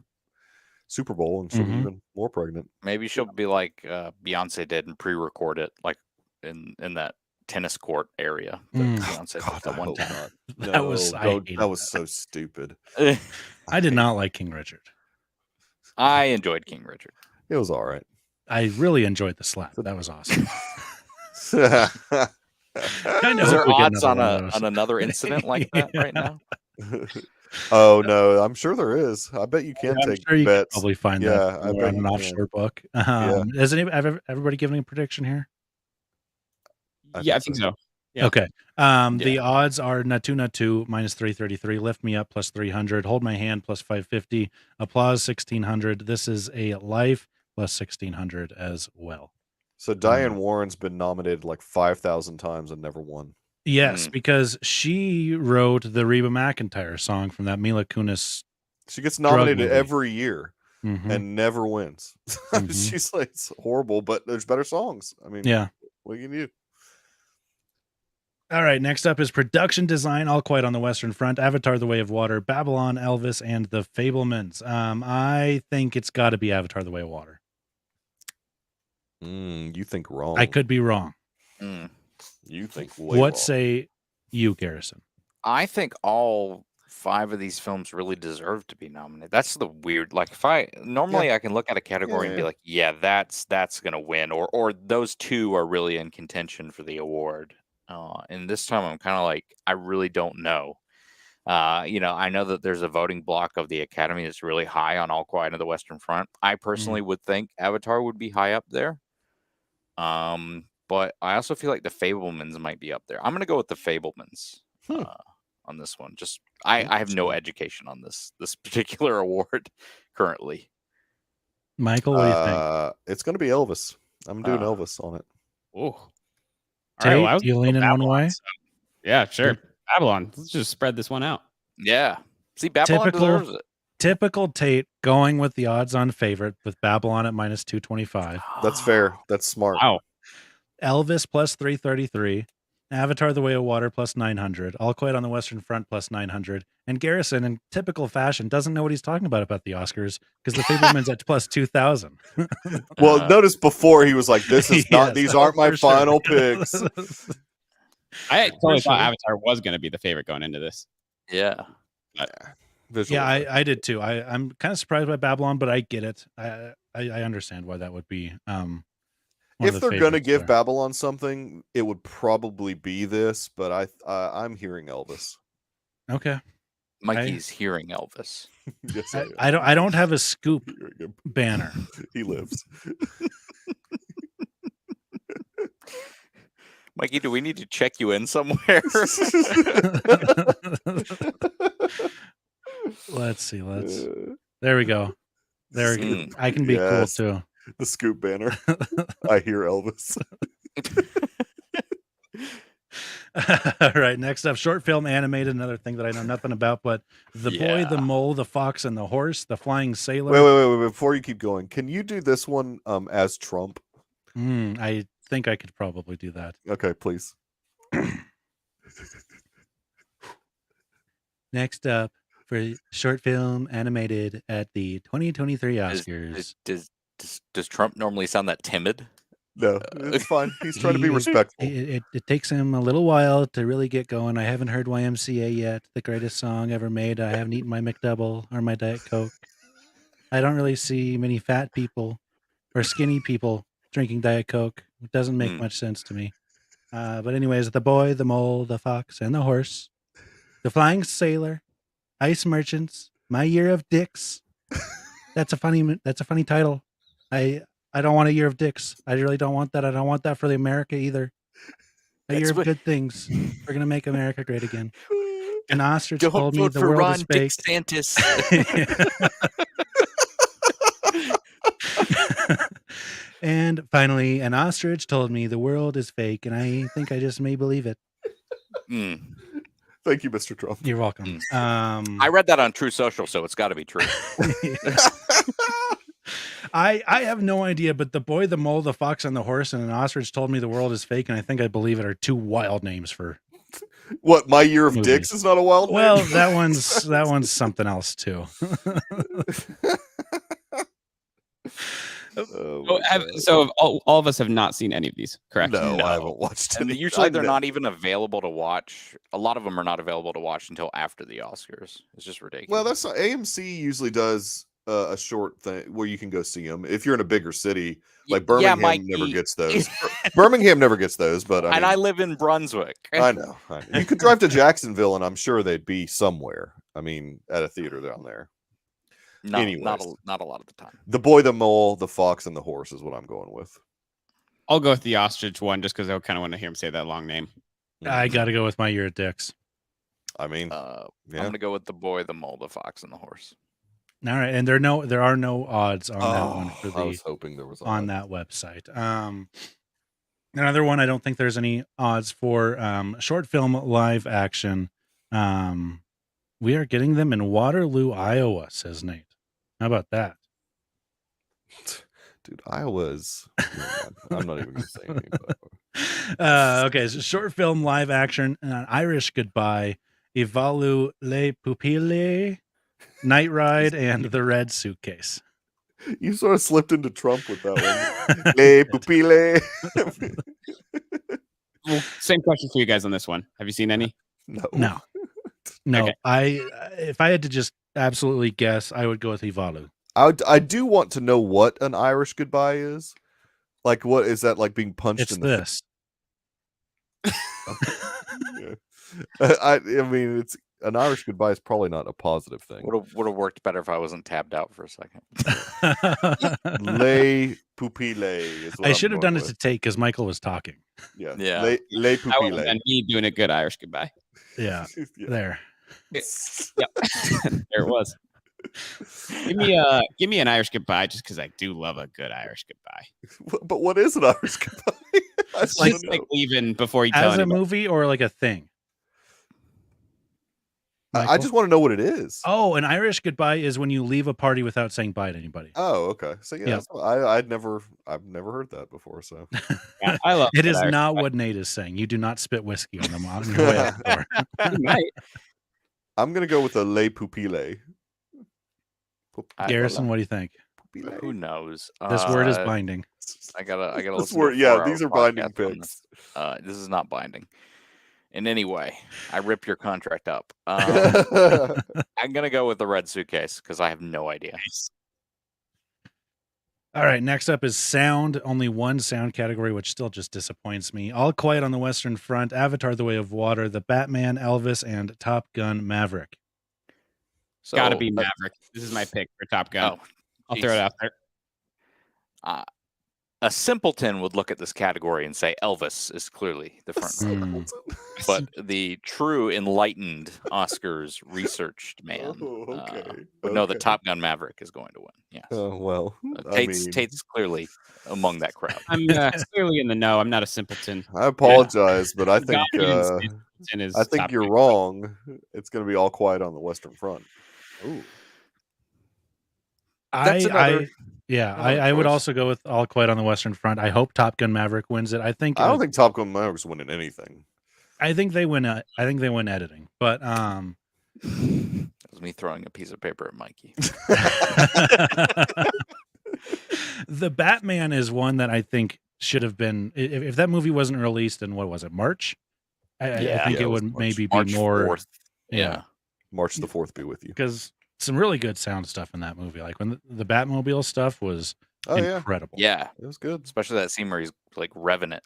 Super Bowl, and she'll be even more pregnant. Maybe she'll be like Beyonce did and pre-record it, like in that tennis court area. Beyonce did that one time. That was so stupid. I did not like King Richard. I enjoyed King Richard. It was all right. I really enjoyed the slap. That was awesome. Is there odds on another incident like that right now? Oh no, I'm sure there is. I bet you can take sure you bets. Can probably find that on an offshore book. Has everybody given a prediction here? I think so. Yeah. Okay. The odds are Natu minus 333, Lift Me Up plus 300, Hold My Hand plus 550, Applause 1600. This Is a Life plus 1600 as well. So Diane Warren's been nominated like 5,000 times and never won. Yes, because she wrote the Reba McEntire song from that Mila Kunis She gets Drug nominated movie. every year Mhm. and never wins. Mhm. She's like, it's horrible, but there's better songs. I mean, Yeah. what can you do? All right, next up is production design. All Quiet on the Western Front, Avatar: The Way of Water, Babylon, Elvis, and The Fablemans. I think it's got to be Avatar: The Way of Water. You think wrong. I could be wrong. You think way What wrong. say you, Garrison? I think all 5 of these films really deserve to be nominated. That's the weird. Like, if I normally I can look at a category and be like, yeah, that's gonna win, or those 2 are really in contention for the award. And this time I'm kind of like, I really don't know. I know that there's a voting block of the Academy that's really high on All Quiet on the Western Front. I personally would think Avatar would be high up there. But I also feel like The Fablemans might be up there. I'm gonna go with The Fablemans on this one. Just I have no education on this particular award currently. Michael, what do you think? It's going to be Elvis. I'm doing Elvis on it. Oh, Tate, well, you lean in one way? So, yeah, sure. Babylon. Let's just spread this one out. Yeah. See, Babylon deserves it. Typical Tate going with the odds-on favorite with Babylon at minus 225. That's fair. That's smart. Wow. Elvis plus 333. Avatar: The Way of Water plus 900. All Quiet on the Western Front plus 900. And Garrison, in typical fashion, doesn't know what he's talking about the Oscars because The Fableman's at plus 2,000. Well, notice before he was like, "This is not; these aren't my final picks." I totally thought Avatar was going to be the favorite going into this. Yeah. I did too. I'm kind of surprised by Babylon, but I get it. I understand why that would be. If they're going to give Babylon something, it would probably be this. But I'm hearing Elvis. Okay. Mikey's hearing Elvis. Yes, I don't have a scoop banner. He lives. Mikey, do we need to check you in somewhere? Let's see. There we go. There we go. I can be cool too. The scoop banner. I hear Elvis. All right. Next up, short film animated. Another thing that I know nothing about, but The Boy, the Mole, the Fox, and the Horse, the Flying Sailor. Wait. Before you keep going, can you do this one as Trump? I think I could probably do that. Okay, please. Next up, for short film animated at the 2023 Oscars. Does Trump normally sound that timid? No, it's fine. He's trying to be respectful. It takes him a little while to really get going. I haven't heard YMCA yet, the greatest song ever made. I haven't eaten my McDouble or my Diet Coke. I don't really see many fat people or skinny people drinking Diet Coke. It doesn't make much sense to me. But anyways, The Boy, the Mole, the Fox, and the Horse, the Flying Sailor, Ice Merchants, My Year of Dicks. That's a funny title. I don't want a year of dicks. I really don't want that. I don't want that for the America either. A year of good things. We're gonna make America great again. An ostrich told me the world is fake. DeSantis. And finally, an ostrich told me the world is fake, and I think I just may believe it. Thank you, Mr. Trump. You're welcome. I read that on True Social, so it's got to be true. I have no idea, but The Boy, the Mole, the Fox, and the Horse, and an ostrich told me the world is fake, and I think I believe it are 2 wild names for what? My Year of movies. Dicks is not a wild name? Well, that one's something else too. So all of us have not seen any of these, correct? No. I haven't watched any. Usually they're not even available to watch. A lot of them are not available to watch until after the Oscars. It's just ridiculous. Well, that's AMC usually does a short thing where you can go see them if you're in a bigger city. Like Birmingham never gets those. Birmingham never gets those, but I live in Brunswick. I know. You could drive to Jacksonville, and I'm sure they'd be somewhere. I mean, at a theater down there. Not a lot of the time. The Boy, the Mole, the Fox, and the Horse is what I'm going with. I'll go with the ostrich one just because I kind of want to hear him say that long name. I got to go with My Year of Dicks. I mean, I'm going to go with The Boy, the Mole, the Fox, and the Horse. All right, and there are no odds on that one for I was hoping there was on that website. Another one I don't think there's any odds for. Short film live action. We are getting them in Waterloo, Iowa, says Nate. How about that? Dude, Iowa's. I'm not even going to say anything. Okay, so short film, live action, An Irish Goodbye, Evalu Le Pupille, Night Ride, and The Red Suitcase. You sort of slipped into Trump with that one. Le pupille. Well, same question for you guys on this one. Have you seen any? No. Okay. If I had to just absolutely guess, I would go with Evalu. I do want to know what An Irish Goodbye is. Like, what is that like being punched It's in the this. Yeah. I mean, it's An Irish Goodbye is probably not a positive thing. Would have worked better if I wasn't tabbed out for a second. Le pupille is what I I'm should have going done it with. to Tate because Michael was talking. Yeah. Yeah. Le I would have pupille. done me doing a good Irish goodbye. Yeah, Yeah. there. Yep. There it was. Give me an Irish goodbye just because I do love a good Irish goodbye. But what is An Irish Goodbye? I It's wanna like know. leaving before you tell As a anybody. movie or like a thing? I Michael? just want to know what it is. Oh, an Irish goodbye is when you leave a party without saying bye to anybody. Oh, okay. So yeah, Yeah. that's- I've never heard that before. So Yeah, I love It good is Irish not goodbye. what Nate is saying. You do not spit whiskey on them on your way out the door. You might. I'm gonna go with a Le pupille. Garrison, what do you think? Who knows? This word is binding. I gotta This listen. word, to a yeah, 4-hour these are binding podcast on picks. this. This is not binding. In any way, I rip your contract up. Oh, I'm gonna go with The Red Suitcase because I have no idea. All right, next up is sound. Only one sound category, which still just disappoints me. All Quiet on the Western Front, Avatar: The Way of Water, The Batman, Elvis, and Top Gun: Maverick. So, Gotta be Maverick. This is my pick for Top Gun. Oh, I'll throw it out there. a simpleton would look at this category and say Elvis is clearly the front runner. But the true enlightened Oscars researched man would know that Top Gun Maverick is going to win. Yes. Oh well, Tate's clearly among that crowd. I'm clearly in the know. I'm not a simpleton. I apologize, but I think Simpleton is I think Top you're Gun. wrong. It's going to be All Quiet on the Western Front. Ooh. I would choice. also go with All Quiet on the Western Front. I hope Top Gun Maverick wins it. I don't think Top Gun Maverick's winning anything. I think they win. I think they win editing, but That was me throwing a piece of paper at Mikey. The Batman is one that I think should have been. If that movie wasn't released in what was it, March? I think it would maybe be March more. 4th. Yeah, March the 4th be with you. because some really good sound stuff in that movie. Like when the Batmobile stuff was incredible. Yeah, it was good. Especially that scene where he's like revving it.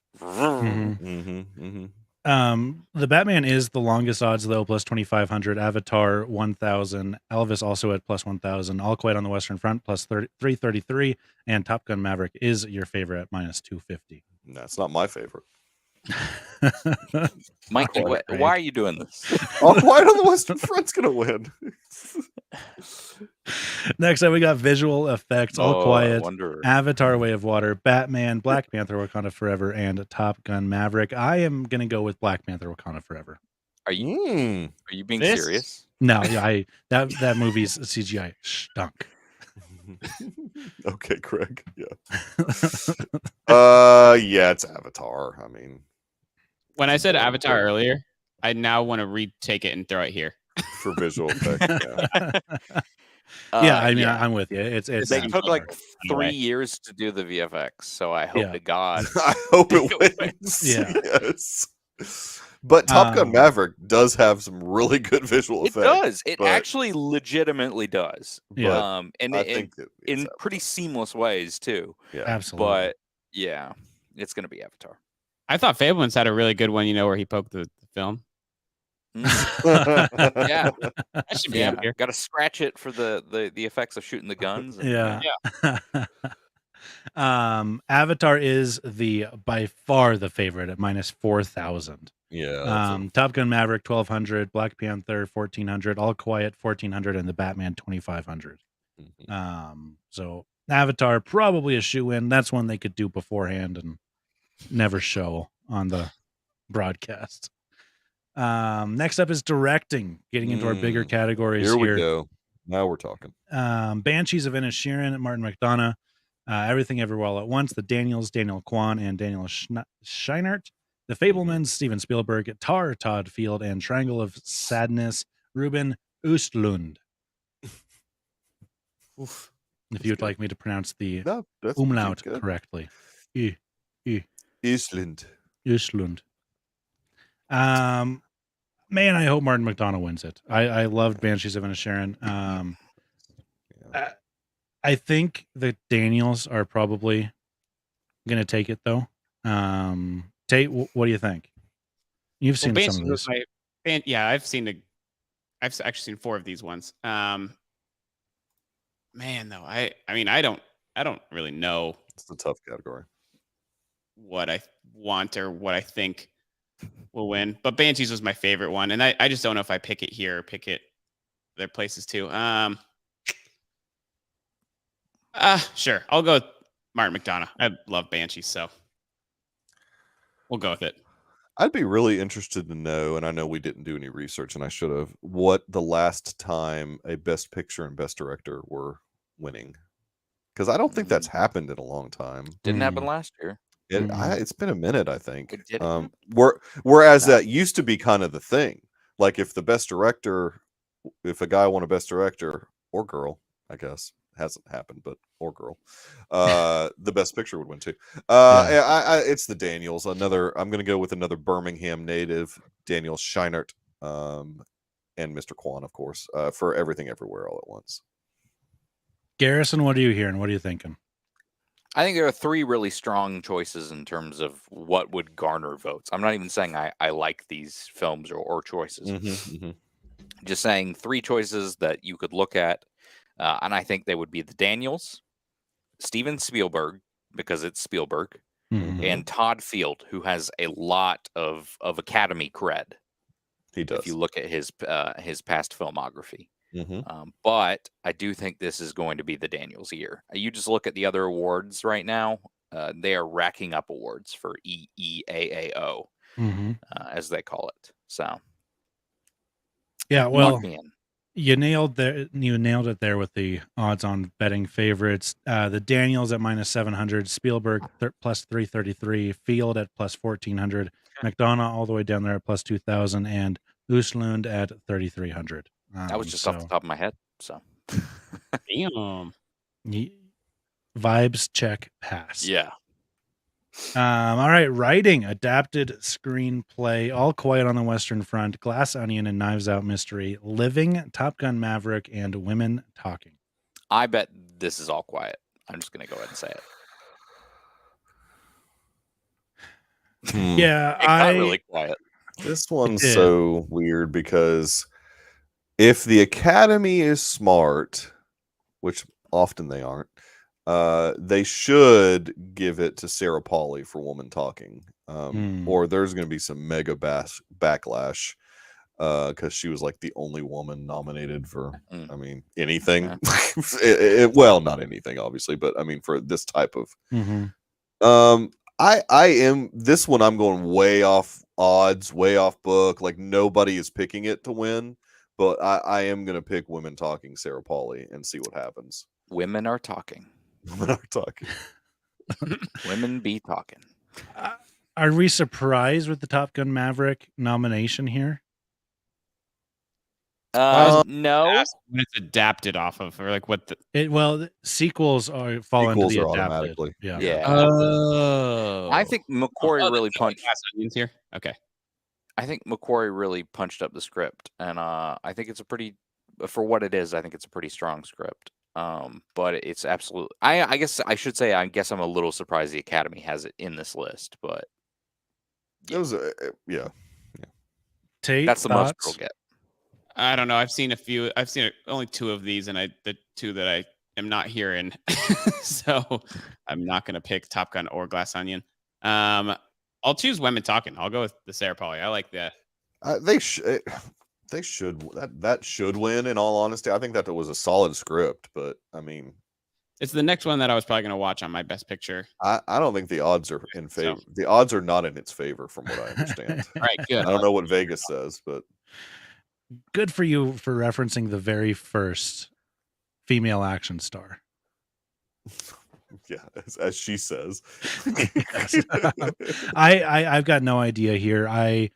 The Batman is the longest odds though, plus 2,500. Avatar 1,000. Elvis also at plus 1,000. All Quiet on the Western Front plus 333, and Top Gun Maverick is your favorite at minus 250. No, it's not my favorite. Mikey, why are you doing this? All Quiet on the Western Front's gonna win. Next up, we got visual effects. All Quiet, wonder. Avatar: Way of Water, Batman, Black Panther: Wakanda Forever, and Top Gun Maverick. I am gonna go with Black Panther: Wakanda Forever. Are you being serious? No, yeah, that movie's CGI stunk. Okay, Craig. Yeah. Yeah, it's Avatar. I mean, When I said Avatar earlier, I now want to retake it and throw it here. For visual effect. Yeah. I mean, I'm with you. It's they took like 3 Anyway. years to do the VFX, so I hope to God. I hope it wins. Yeah. Yes. But Top Gun Maverick does have some really good visual It effects. does. It actually legitimately does. Yeah. And I think in pretty seamless ways too. Yeah. Absolutely. But yeah, it's gonna be Avatar. I thought Fableman's had a really good one, where he poked the film. Yeah. That should be up here. Got to scratch it for the effects of shooting the guns. And, Yeah. Avatar is by far the favorite at minus 4,000. Yeah. Top Gun Maverick 1,200, Black Panther 1,400, All Quiet 1,400, and the Batman 2,500. So Avatar probably a shoe-in. That's one they could do beforehand and never show on the broadcast. Next up is directing, getting into our bigger categories Here we go. Now we're talking. Banshees of Inisherin, Martin McDonagh, Everything Everywhere All at Once, The Daniels, Daniel Kwan and Daniel Scheinert, The Fablemans, Steven Spielberg, Tar, Todd Field, and Triangle of Sadness, Ruben Östlund. Oof. If you would like me to pronounce the That's umlaut good. correctly. Island. Östlund. Man, I hope Martin McDonagh wins it. I loved Banshees of Inisherin. I think the Daniels are probably going to take it, though. Tate, what do you think? You've seen some of these. I've actually seen 4 of these ones. Man, though, I don't really know. It's a tough category. What I want or what I think will win, but Banshees was my favorite one, and I just don't know if I pick it here or pick it their places too. Sure, I'll go with Martin McDonagh. I love Banshees, so we'll go with it. I'd be really interested to know, and I know we didn't do any research, and I should have, what the last time a Best Picture and Best Director were winning. Because I don't think that's happened in a long time. Didn't happen last year. It's been a minute, I think. It did. Whereas that used to be kind of the thing. Like if the Best Director, if a guy won a Best Director, or girl, I guess, hasn't happened, but or girl, the Best Picture would win too. It's the Daniels. I'm going to go with another Birmingham native, Daniel Scheinert, and Mr. Kwan, of course, for Everything Everywhere All at Once. Garrison, what are you hearing? What are you thinking? I think there are 3 really strong choices in terms of what would garner votes. I'm not even saying I like these films or choices. Just saying 3 choices that you could look at. And I think they would be the Daniels, Steven Spielberg, because it's Spielberg, and Todd Field, who has a lot of Academy cred. He does. If you look at his past filmography. But I do think this is going to be the Daniels year. You just look at the other awards right now. They are racking up awards for EEAAO, as they call it. So, yeah, well, you nailed it there with the odds-on betting favorites. The Daniels at -700, Spielberg plus 333, Field at plus 1400, McDonagh all the way down there at plus 2000, and Östlund at 3300. That was just off the top of my head. So, damn. Vibes check pass. Yeah. All right, writing, adapted screenplay, All Quiet on the Western Front, Glass Onion and Knives Out Mystery, Living, Top Gun Maverick, and Women Talking. I bet this is All Quiet. I'm just going to go ahead and say it. Yeah, it got really quiet. This one's so weird because if the Academy is smart, which often they aren't, they should give it to Sarah Polley for Woman Talking, or there's going to be some mega backlash because she was like the only woman nominated for, I mean, anything. Well, not anything, obviously, but I mean for this type of. I am this one. I'm going way off odds, way off book. Like nobody is picking it to win, but I am going to pick Women Talking, Sarah Polley, and see what happens. Women are talking. Women are talking. Women be talking. Are we surprised with the Top Gun Maverick nomination here? No. When it's adapted off of, or like what the sequels fall into the adapted. Yeah. Oh, I think McQuarrie really punched. Here. Okay. I think McQuarrie really punched up the script, and I think it's a pretty, for what it is, I think it's a pretty strong script. But it's absolutely. I guess I should say. I guess I'm a little surprised the Academy has it in this list, but it was Tate, that's the most we'll get. I don't know. I've seen a few. I've seen only 2 of these, and the 2 that I am not hearing. So I'm not going to pick Top Gun or Glass Onion. I'll choose Women Talking. I'll go with the Sarah Polley. I like that. They should. That should win. In all honesty, I think that was a solid script, but I mean, It's the next one that I was probably going to watch on my best picture. I don't think the odds are in favor. So. The odds are not in its favor, from what I understand. All right, good. I don't know what Vegas says, but good for you for referencing the very first female action star. Yeah, as she says. I've got no idea here.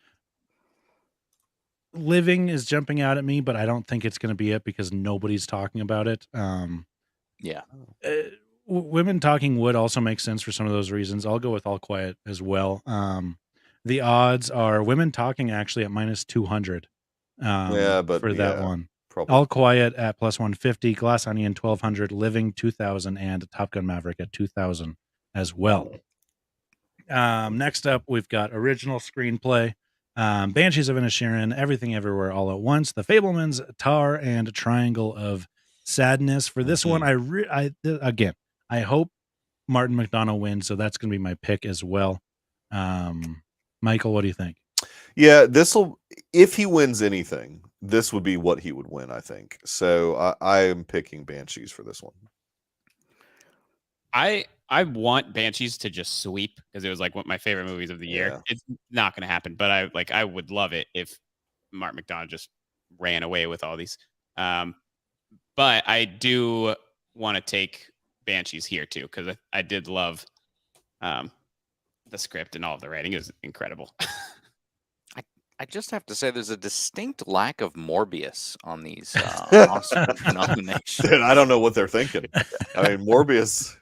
Living is jumping out at me, but I don't think it's going to be it because nobody's talking about it. Yeah. Women talking would also make sense for some of those reasons. I'll go with All Quiet as well. The odds are Women Talking actually at -200. But for that one. Probably. All Quiet at +150, Glass Onion 1200, Living 2000, and Top Gun Maverick at 2000 as well. Next up, we've got original screenplay. Banshees of Inisherin, Everything Everywhere All at Once, The Fabelmans, Tar, and Triangle of Sadness. For this one, I hope Martin McDonough wins, so that's going to be my pick as well. Michael, what do you think? Yeah, if he wins anything, this would be what he would win, I think. So I am picking Banshees for this one. I want Banshees to just sweep because it was like one of my favorite movies of the year. Yeah. It's not going to happen, but I would love it if Martin McDonough just ran away with all these. But I do want to take Banshees here too because I did love the script and all of the writing. It was incredible. I just have to say there's a distinct lack of Morbius on these Oscar nominations. Dude, I don't know what they're thinking. I mean, Morbius,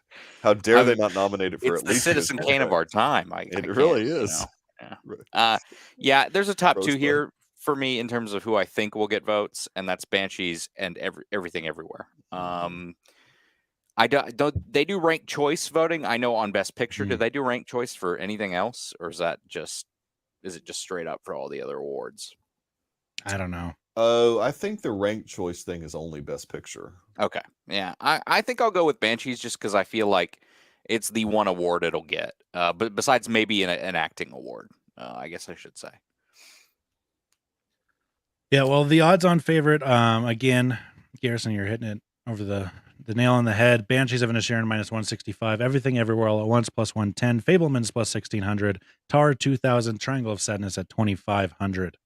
how dare they not nominate it for it's at the least Citizen Kane of our time. It really is. Yeah, there's a top Rosebud. two here for me in terms of who I think will get votes, and that's Banshees and Everything Everywhere. They do ranked choice voting. I know on Best Picture. Do they do ranked choice for anything else, or is it just straight up for all the other awards? I don't know. Oh, I think the ranked choice thing is only Best Picture. Okay. Yeah. I think I'll go with Banshees just because I feel like it's the one award it'll get. But besides maybe an acting award, I guess I should say. Yeah, well, the odds-on favorite, again, Garrison, you're hitting it over the nail on the head. Banshees of Inisherin -165, Everything Everywhere All at Once +110, Fabelmans +1600, Tar 2000, Triangle of Sadness at 2500.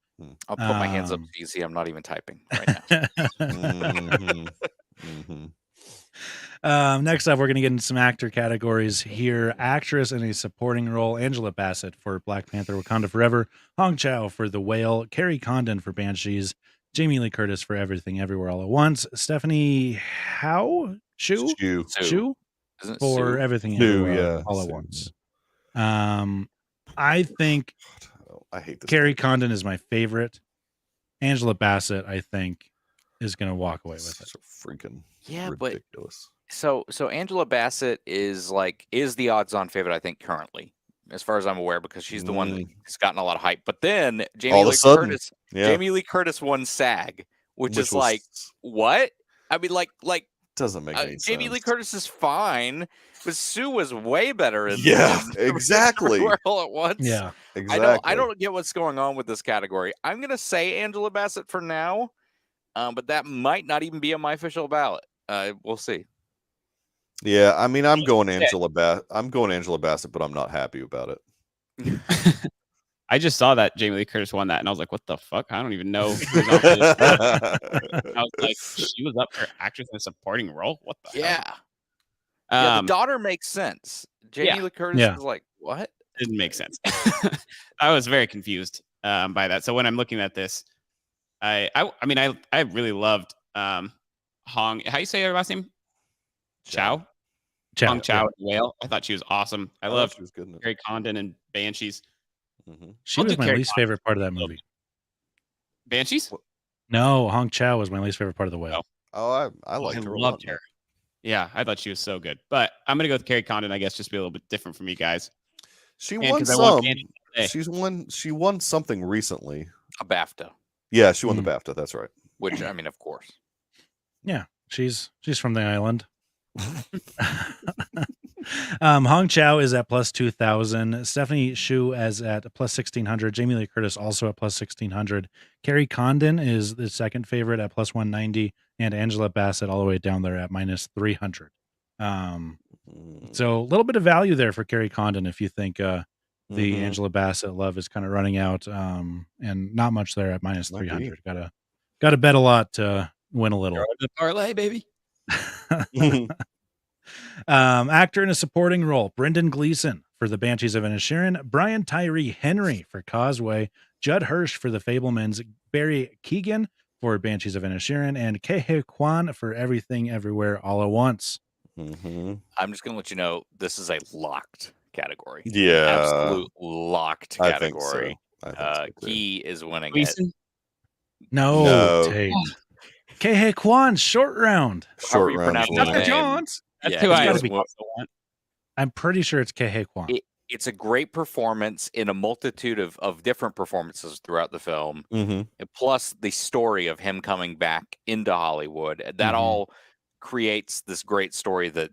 I'll put my hands up so you see I'm not even typing right now. Next up, we're going to get into some actor categories here. Actress in a supporting role, Angela Bassett for Black Panther Wakanda Forever, Hong Chow for The Whale, Carrie Condon for Banshees, Jamie Lee Curtis for Everything Everywhere All at Once, Stephanie Shu for Everything Everywhere All at Once. I think I hate this. Carrie Condon is my favorite. Angela Bassett, I think, is going to walk away with it. So freaking But ridiculous. so Angela Bassett is the odds-on favorite, I think, currently, as far as I'm aware, because she's the one that's gotten a lot of hype. But then Jamie Lee Curtis won SAG, which is like, what? I mean, like doesn't make any sense. Jamie Lee Curtis is fine, but Sue was way better. Exactly. All at once. Yeah, exactly. I don't get what's going on with this category. I'm gonna say Angela Bassett for now, but that might not even be on my official ballot. We'll see. Yeah, I mean, I'm going Angela Bassett, but I'm not happy about it. I just saw that Jamie Lee Curtis won that, and I was like, "What the fuck? I don't even know." Who was on this. I was like, "She was up for actress in a supporting role? What the hell?" Yeah, the daughter makes sense. Jamie Lee Curtis is like, "What?" Didn't make sense. I was very confused by that. So when I'm looking at this, I really loved Hong. How you say her last name? Chow. Hong Chow at Whale. I thought she was awesome. I loved she was good in it. Carrie Condon and Banshees. She was my least favorite part of that movie. Banshees? No, Hong Chow was my least favorite part of The Whale. Oh, I liked her. I loved her. Yeah, I thought she was so good. But I'm gonna go with Carrie Condon, I guess, just to be a little bit different from you guys. She won some. She won something recently. A BAFTA. Yeah, she won the BAFTA. That's right. Which, I mean, of course. Yeah, she's from the island. Hong Chow is at +2000. Stephanie Shu is at +1600. Jamie Lee Curtis also at +1600. Carrie Condon is the second favorite at +190, and Angela Bassett all the way down there at -300. So a little bit of value there for Carrie Condon if you think the Angela Bassett love is kind of running out, and not much there at minus 300. Gotta bet a lot to win a little. The parlay, baby. Actor in a supporting role: Brendan Gleeson for The Banshees of Inisherin, Brian Tyree Henry for Causeway, Judd Hirsch for The Fabelmans, Barry Keoghan for Banshees of Inisherin, and Ke Kwan for Everything Everywhere All at Once. I'm just gonna let you know this is a locked category. Yeah, absolute locked category. I think so. Key is winning Gleason? it. No. Tate. Ke Kwan, short round. Short round. Dr. Johns. That's who I gotta be. also want. I'm pretty sure it's Ke Kwan. It's a great performance in a multitude of different performances throughout the film. And plus the story of him coming back into Hollywood. That all creates this great story that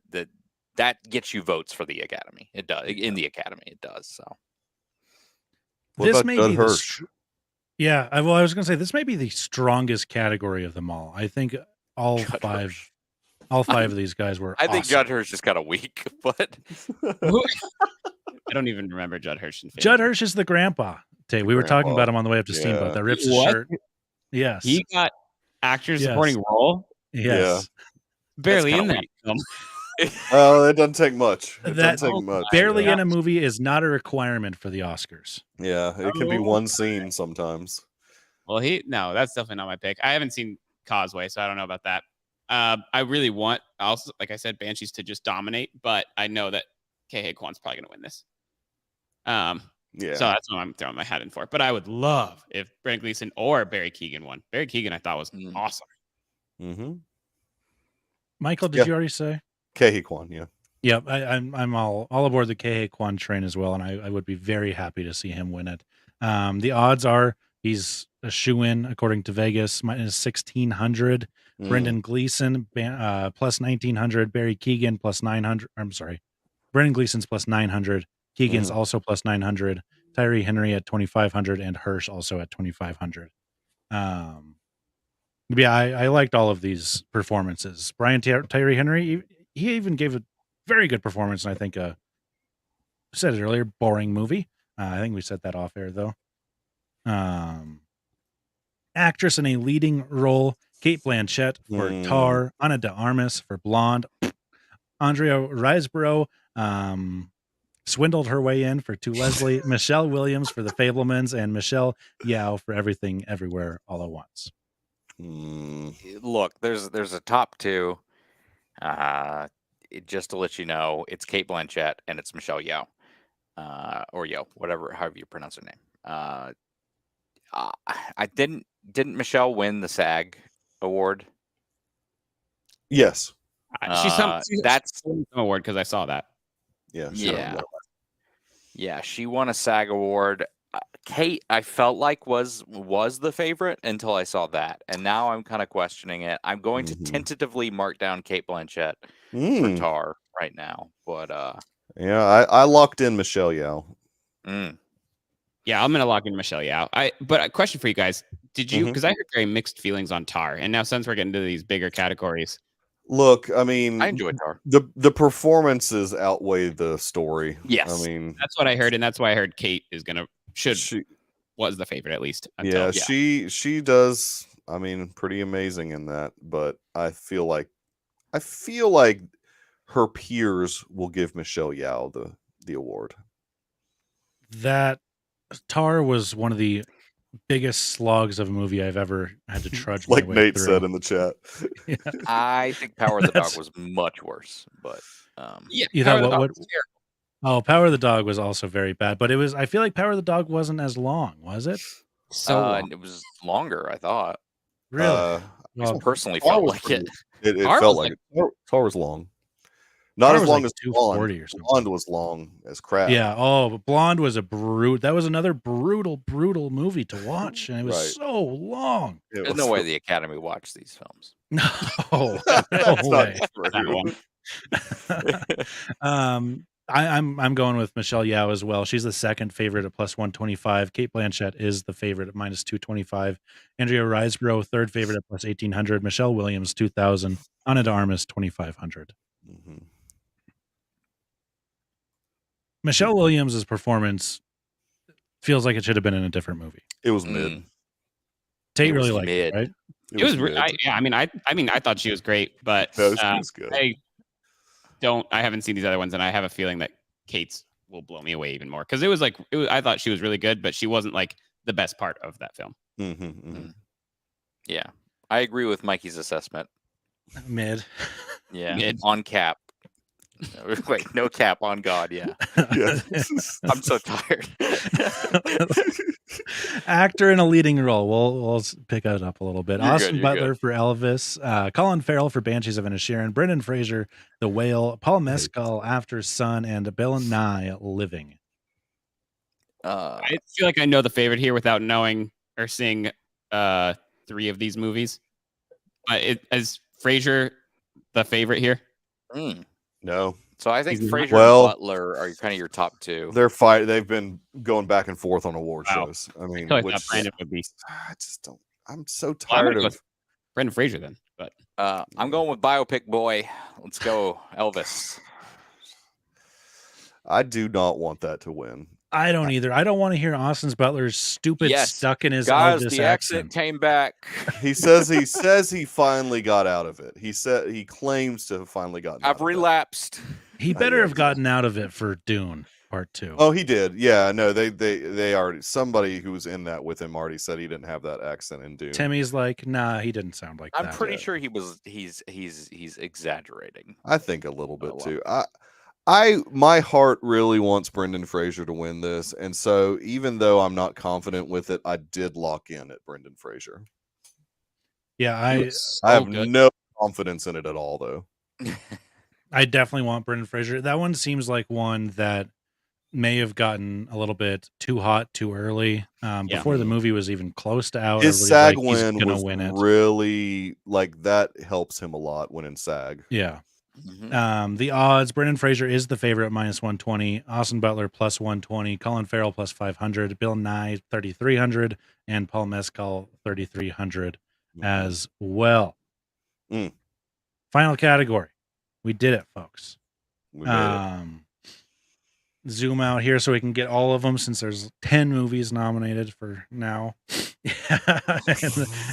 gets you votes for the Academy. It does. In the Academy, it does. So what this about may Judd be Hirsch? Yeah, I was going to say this may be the strongest category of them all. I think all Judd five Hirsch. of these guys were I think awesome. Judd Hirsch just got a week, but I don't even remember Judd Hirsch. Judd Hirsch is the grandpa. Tate, we were talking about him on the way up to Steamboat. That rips his shirt. Yes. He got actor supporting role. Yes. Barely in that film. Oh, it doesn't take much. It doesn't take much. Barely in a movie is not a requirement for the Oscars. Yeah, it can be one scene sometimes. Well, that's definitely not my pick. I haven't seen Causeway, so I don't know about that. I really want, also, like I said, Banshees to just dominate, but I know that Ke Kwan's probably going to win this. So that's what I'm throwing my hat in for. But I would love if Brendan Gleeson or Barry Keoghan won. Barry Keoghan, I thought, was awesome. Michael, did you already say? Ke Kwan, yeah. Yeah, I'm all aboard the Ke Kwan train as well, and I would be very happy to see him win it. The odds are he's a shoe-in according to Vegas, minus 1,600. Brendan Gleeson plus 1,900. Barry Keoghan plus 900. I'm sorry, Brendan Gleeson's plus 900. Keegan's also plus 900. Tyree Henry at 2,500, and Hirsch also at 2,500. Yeah, I liked all of these performances. Brian Tyree Henry, he even gave a very good performance, and I think said it earlier, boring movie. I think we said that off air though. Actress in a leading role: Cate Blanchett for Tar, Ana de Armas for Blonde, Andrea Riseborough swindled her way in for To Leslie, Michelle Williams for The Fabelmans, and Michelle Yeoh for Everything Everywhere All at Once. Look, there's a top two. Just to let you know, it's Cate Blanchett and it's Michelle Yeoh, or Yeoh, however you pronounce her name. I didn't Michelle win the SAG award? Yes. That's an award because I saw that. Yeah, she won a SAG award. Kate, I felt like was the favorite until I saw that, and now I'm kind of questioning it. I'm going to tentatively mark down Cate Blanchett for Tar right now, but I locked in Michelle Yeoh. Yeah, I'm gonna lock in Michelle Yeoh. But a question for you guys: did you? Because I heard very mixed feelings on Tar, and now since we're getting to these bigger categories, look, I mean, I enjoyed Tar. The performances outweigh the story. Yes, I mean that's what I heard, and that's why I heard Kate was the favorite at least. She does. I mean, pretty amazing in that, but I feel like her peers will give Michelle Yeoh the award. That Tar was one of the biggest slogs of a movie I've ever had to trudge my like way Nate through. said in the chat. I think Power of the Dog was much worse, but you thought Power of the Dog was also very bad, but I feel like Power of the Dog wasn't as long, was it? It was longer, I thought. Really? I personally felt like it. It felt like it. Tar was long. Not as long as Blonde. Or something. Blonde was long as crap. Yeah. Oh, but Blonde was that was another brutal movie to watch, and it was so long. There's no way the Academy watched these films. No, that's way. Not I'm going with Michelle Yeoh as well. She's the second favorite at plus 125. Cate Blanchett is the favorite at minus 225. Andrea Riseborough, third favorite at plus 1,800. Michelle Williams, 2,000. Ana de Armas, 2,500. Michelle Williams' performance feels like it should have been in a different movie. It was mid. Tate It really was liked mid. it, right? It was mid. I mean, I thought she was great, but No, she was good. I haven't seen these other ones, and I have a feeling that Kate's will blow me away even more because it was I thought she was really good, but she wasn't like the best part of that film. Yeah, I agree with Mikey's assessment. Mid. Yeah, Mid. on cap. Wait, no cap on God. Yeah. Yeah. I'm so tired. Actor in a leading role. We'll pick it up a little bit. You're Austin good, Butler for Elvis, Colin Farrell for Banshees of Inisherin, Brendan Fraser, The Whale, Paul Mescal, After Sun, and Bill Nye, Living. I feel like I know the favorite here without knowing or seeing 3 of these movies. Is Fraser the favorite here? No. So I think Fraser and Butler are kind of your top 2. They've been going back and forth on award shows. I mean, I thought Brandon would be. I just don't. I'm so tired of Brendan Fraser then. But I'm going with biopic boy. Let's go, Elvis. I do not want that to win. I don't either. I don't want to hear Austin Butler's stupid stuck in his guys. Elvis The accent came back. He says he finally got out of it. He claims to have finally gotten. I've relapsed. He better have gotten out of it for Dune Part 2. Oh, he did. Yeah, no, they already. Somebody who was in that with him already said he didn't have that accent in Dune. Timmy's like, nah, he didn't sound like that. I'm pretty sure he's exaggerating. I think a little bit too. My heart really wants Brendan Fraser to win this, and so even though I'm not confident with it, I did lock in at Brendan Fraser. Yeah, I have no confidence in it at all, though. I definitely want Brendan Fraser. That one seems like one that may have gotten a little bit too hot too early before the movie was even close to out. His SAG like, win was win it. really like that helps him a lot winning SAG. Yeah. The odds: Brendan Fraser is the favorite at -120, Austin Butler +120, Colin Farrell +500, Bill Nye 3,300, and Paul Mescal 3,300 as well. Final category. We did it, folks. We made it. Zoom out here so we can get all of them since there's 10 movies nominated for now.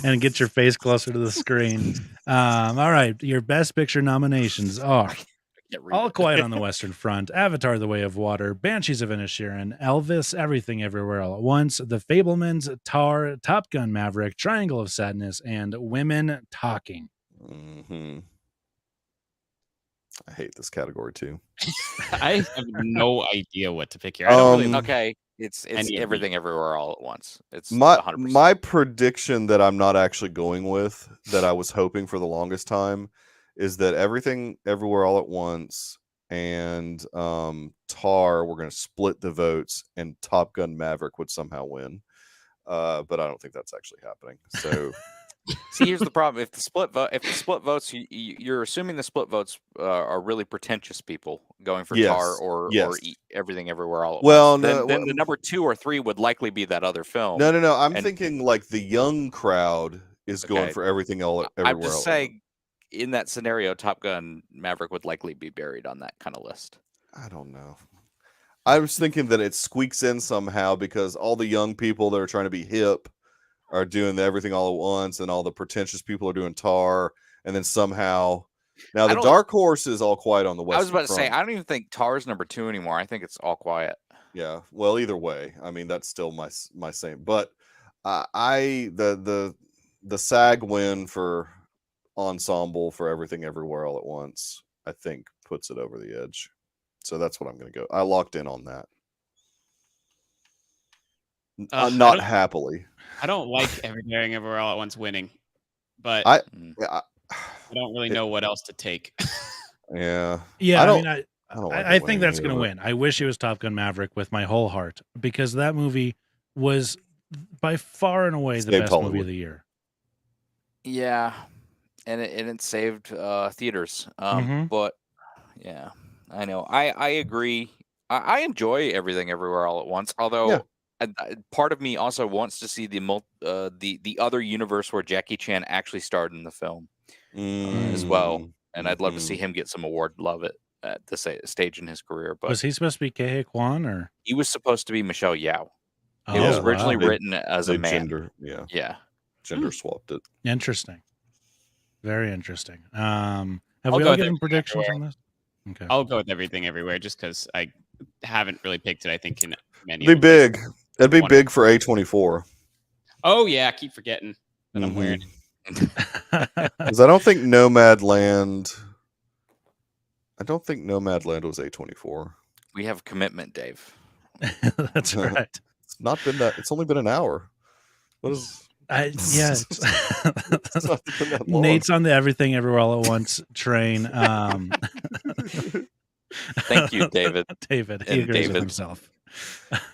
and get your face closer to the screen. All right. Your Best Picture nominations are All Quiet on the Western Front, Avatar: The Way of Water, Banshees of Inisherin, Elvis, Everything Everywhere All at Once, The Fabelmans, Tar, Top Gun Maverick, Triangle of Sadness, and Women Talking. I hate this category too. I have no idea what to pick here. I don't really. Okay, it's Everything Everywhere All at Once. It's my 100%. my prediction that I'm not actually going with, that I was hoping for the longest time, is that Everything Everywhere All at Once and Tar were going to split the votes, and Top Gun Maverick would somehow win. But I don't think that's actually happening. So. See, here's the problem: if the split votes, you're assuming the split votes are really pretentious people going for Tar or Everything Everywhere All at Once. Then the number 2 or 3 would likely be that other film. No. I'm thinking like the young crowd is going for Everything Everywhere. I'm just saying, in that scenario, Top Gun Maverick would likely be buried on that kind of list. I don't know. I was thinking that it squeaks in somehow because all the young people that are trying to be hip are doing the Everything All at Once, and all the pretentious people are doing Tar, and then somehow now the dark horse is All Quiet on the Western I was about to Front. say, I don't even think Tar's number 2 anymore. I think it's All Quiet. Yeah, well, either way, I mean that's still my same. But the SAG win for ensemble for Everything Everywhere All at Once, I think puts it over the edge. So that's what I'm going to go. I locked in on that. Not happily. I don't like Everything Everywhere All at Once winning, but I don't really know what else to take. Yeah. I think that's going to win. I wish it was Top Gun Maverick with my whole heart, because that movie was by far and away the best movie of the year. Yeah, and it saved theaters. But yeah, I know. I agree. I enjoy Everything Everywhere All at Once, although. Part of me also wants to see the other universe where Jackie Chan actually starred in the film as well, and I'd love to see him get some award love. at this stage in his career. But Was he supposed to be Ke Kwan or? he was supposed to be Michelle Yeoh. Oh, It was Yeah, originally wow. written as a They man. gender swapped it. Interesting. Very interesting. Have I'll we go all with given Everything predictions Everywhere. on this? Okay. I'll go with Everything Everywhere just because I haven't really picked it. I think in many. It'd be other big. It'd be big for A24. Oh yeah, I keep forgetting that I'm Mhm. wearing it. Because I don't think Nomadland. I don't think Nomadland was A24. We have commitment, Dave. That's right. It's not been that. It's only been an hour. What is? Yeah. It's not been that long. Nate's on the Everything Everywhere All at Once train. Thank you, David. David. He And agrees with David. himself.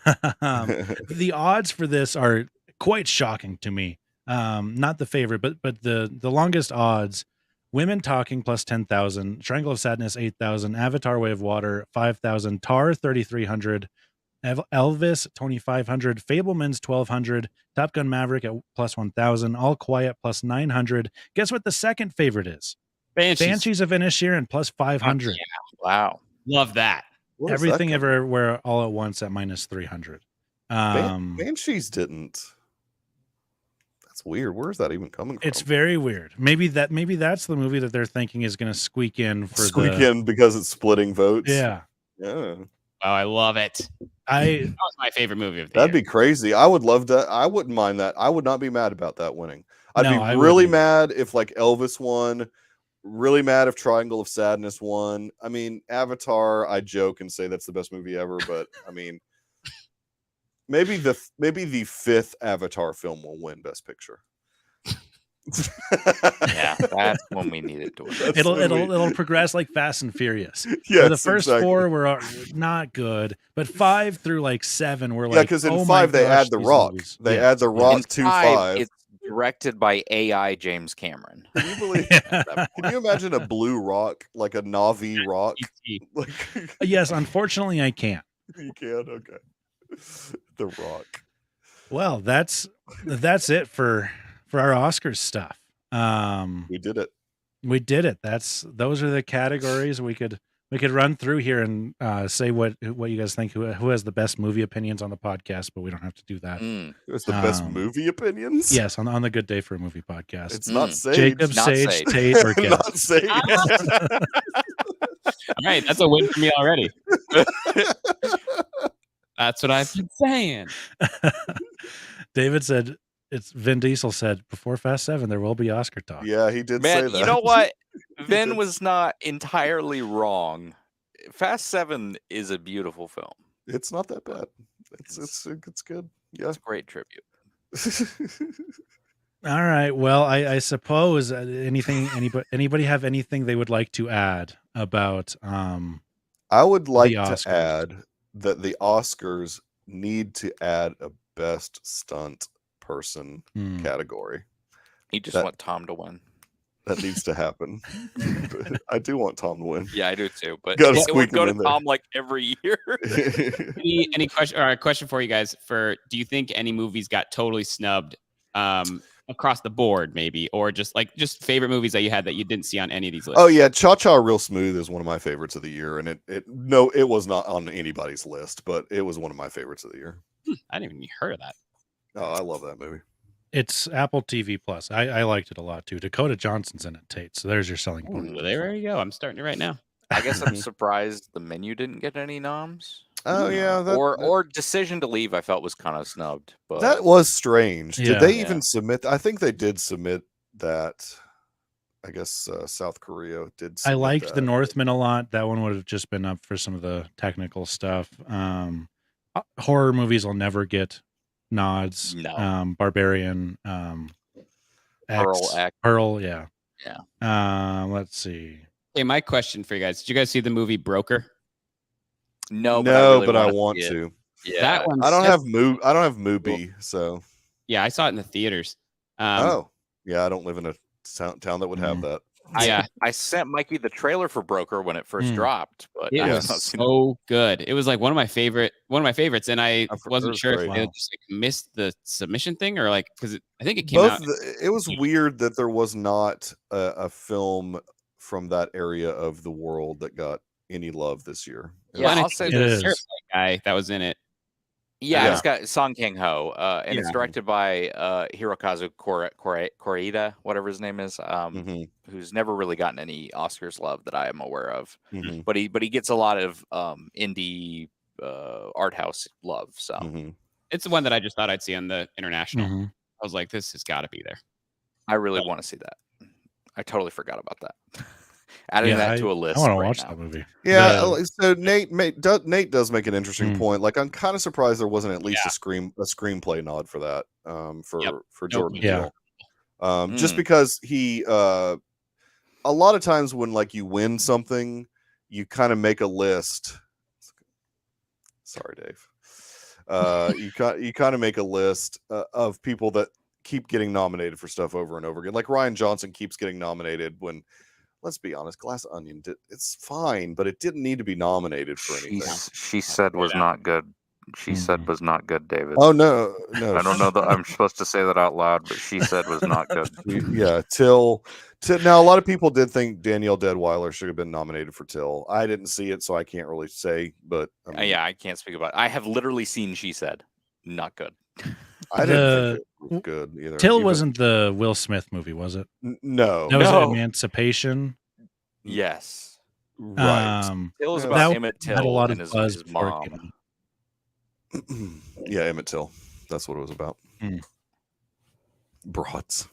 The odds for this are quite shocking to me. Not the favorite, but the longest odds. Women Talking plus 10,000, Triangle of Sadness 8,000, Avatar: Way of Water 5,000, Tar 3,300, Elvis 2,500, Fableman's 1,200, Top Gun Maverick at plus 1,000, All Quiet plus 900. Guess what the second favorite is? Banshees of Inisherin plus 500. Yeah. Wow. Love that. Where does that Everything come Everywhere All at Once at minus 300. from? Banshees didn't. That's weird. Where's that even coming from? It's very weird. Maybe that's the movie that they're thinking is going to squeak in because it's splitting votes. Yeah. Yeah. Oh, I love it. That was my favorite movie of the That'd year. be crazy. I would love that. I wouldn't mind that. I would not be mad about that winning. I'd No, be I really wouldn't. mad if like Elvis won. Really mad if Triangle of Sadness won. I mean, Avatar, I joke and say that's the best movie ever, but I mean, maybe the fifth Avatar film will win Best Picture. Yeah, that's when we need it to win. It'll progress like Fast and Furious. Yeah, Where the first four were not good, but 5 through like 7 were like, because in oh my 5 they gosh, add the these Rock. movies. They Yeah. add the Rock to 5. It's directed by AI James Cameron. Can you believe? Can you imagine a blue rock, like a Navi rock? Like, Yes, unfortunately I can't. you can. Okay. The Rock. Well, that's it for our Oscars stuff. We did it. We did it. Those are the categories we could run through here and say what you guys think, who has the best movie opinions on the podcast, but we don't have to do that. It was the best movie opinions. Yes, on the Good Day for a Movie podcast. It's not Sage. Jacob, Not Sage, Sage. Tate, or Kev. Not Sage. All right, that's a win for me already. That's what I've been saying. David said, Vin Diesel said, before Fast 7, there will be Oscar talk. Yeah, he did Man, say that. you know what? He Vin did. was not entirely wrong. Fast 7 is a beautiful film. It's not that bad. It's good. Yeah. It's a great tribute. All right. Well, I suppose anybody have anything they would like to add about I would like the Oscars? to add that the Oscars need to add a best stunt person category. You just That- want Tom to win. That needs to happen. But I do want Tom to win. Yeah, I do too. But Gotta it squeak would go him to in there. Tom like every year. Any question or a question for you guys? Do you think any movies got totally snubbed across the board, maybe, or just favorite movies that you had that you didn't see on any of these lists? Oh yeah, Cha Cha Real Smooth is one of my favorites of the year, and it was not on anybody's list, but it was one of my favorites of the year. I didn't even heard of that. Oh, I love that movie. It's Apple TV Plus. I liked it a lot too. Dakota Johnson's in it, Tate. So there's your selling point. Ooh, there you go. I'm starting it right now. I guess I'm surprised The Menu didn't get any noms. Oh yeah, Or Decision to Leave, I felt was kind of snubbed. But that was strange. Yeah. Did they Yeah. even submit? I think they did submit that. I guess South Korea did. I submit liked that. The Northman a lot. That one would have just been up for some of the technical stuff. Horror movies will never get nods. No. Barbarian. Pearl X. Pearl, yeah. Yeah. Let's see. Hey, my question for you guys: did you guys see the movie Broker? No, No, really but I wanna want see it. to. Yeah. That one. I don't have Mubi, so. Yeah, I saw it in the theaters. Oh, yeah. I don't live in a town that would have that. Yeah, I sent Mikey the trailer for Broker when it first dropped, but it I have was not seen it. so good. It was like one of my favorites, and I I've heard wasn't it's sure if great. they Wow. just missed the submission thing or because I think it came out. It was weird that there was not a film from that area of the world that got any love this year. Yeah, and I'll it's say It the this. is. Parasite guy that was in it. Yeah, Yeah. it's got Song Kang-ho, and it's Yeah. directed by Hirokazu Koreeda, whatever his name is, who's never really gotten any Oscars love that I am aware of. But he gets a lot of indie art house love. So It's the one that I just thought I'd see on the international. Mhm. I was like, this has got to be there. I really want to see that. I totally forgot about that. Adding Yeah, that to a list. I want to right watch now. that movie. Yeah, The- so Nate does make an interesting point. Like, I'm kind of surprised there wasn't at least a screenplay nod for that for Jordan Yeah. Peele. Just because he a lot of times when like you win something, you kind of make a list. Sorry, Dave. You kind of make a list of people that keep getting nominated for stuff over and over again. Like Rian Johnson keeps getting nominated when, let's be honest, Glass Onion it's fine, but it didn't need to be nominated for anything. She said was not good. She said was not good, David. Oh no. I don't know that I'm supposed to say that out loud, but she said was not good. Yeah, Till. Now a lot of people did think Danielle Deadweiler should have been nominated for Till. I didn't see it, so I can't really say. But I mean, I can't speak about it. I have literally seen She Said, not good. I didn't think it was good either. Till wasn't the Will Smith movie, was it? No, That was Emancipation. Yes, right. Till was Yeah. about That Emmett had a Till lot and of his buzz before it mom. came out. Yeah, Emmett Till. That's what it was about. Broads.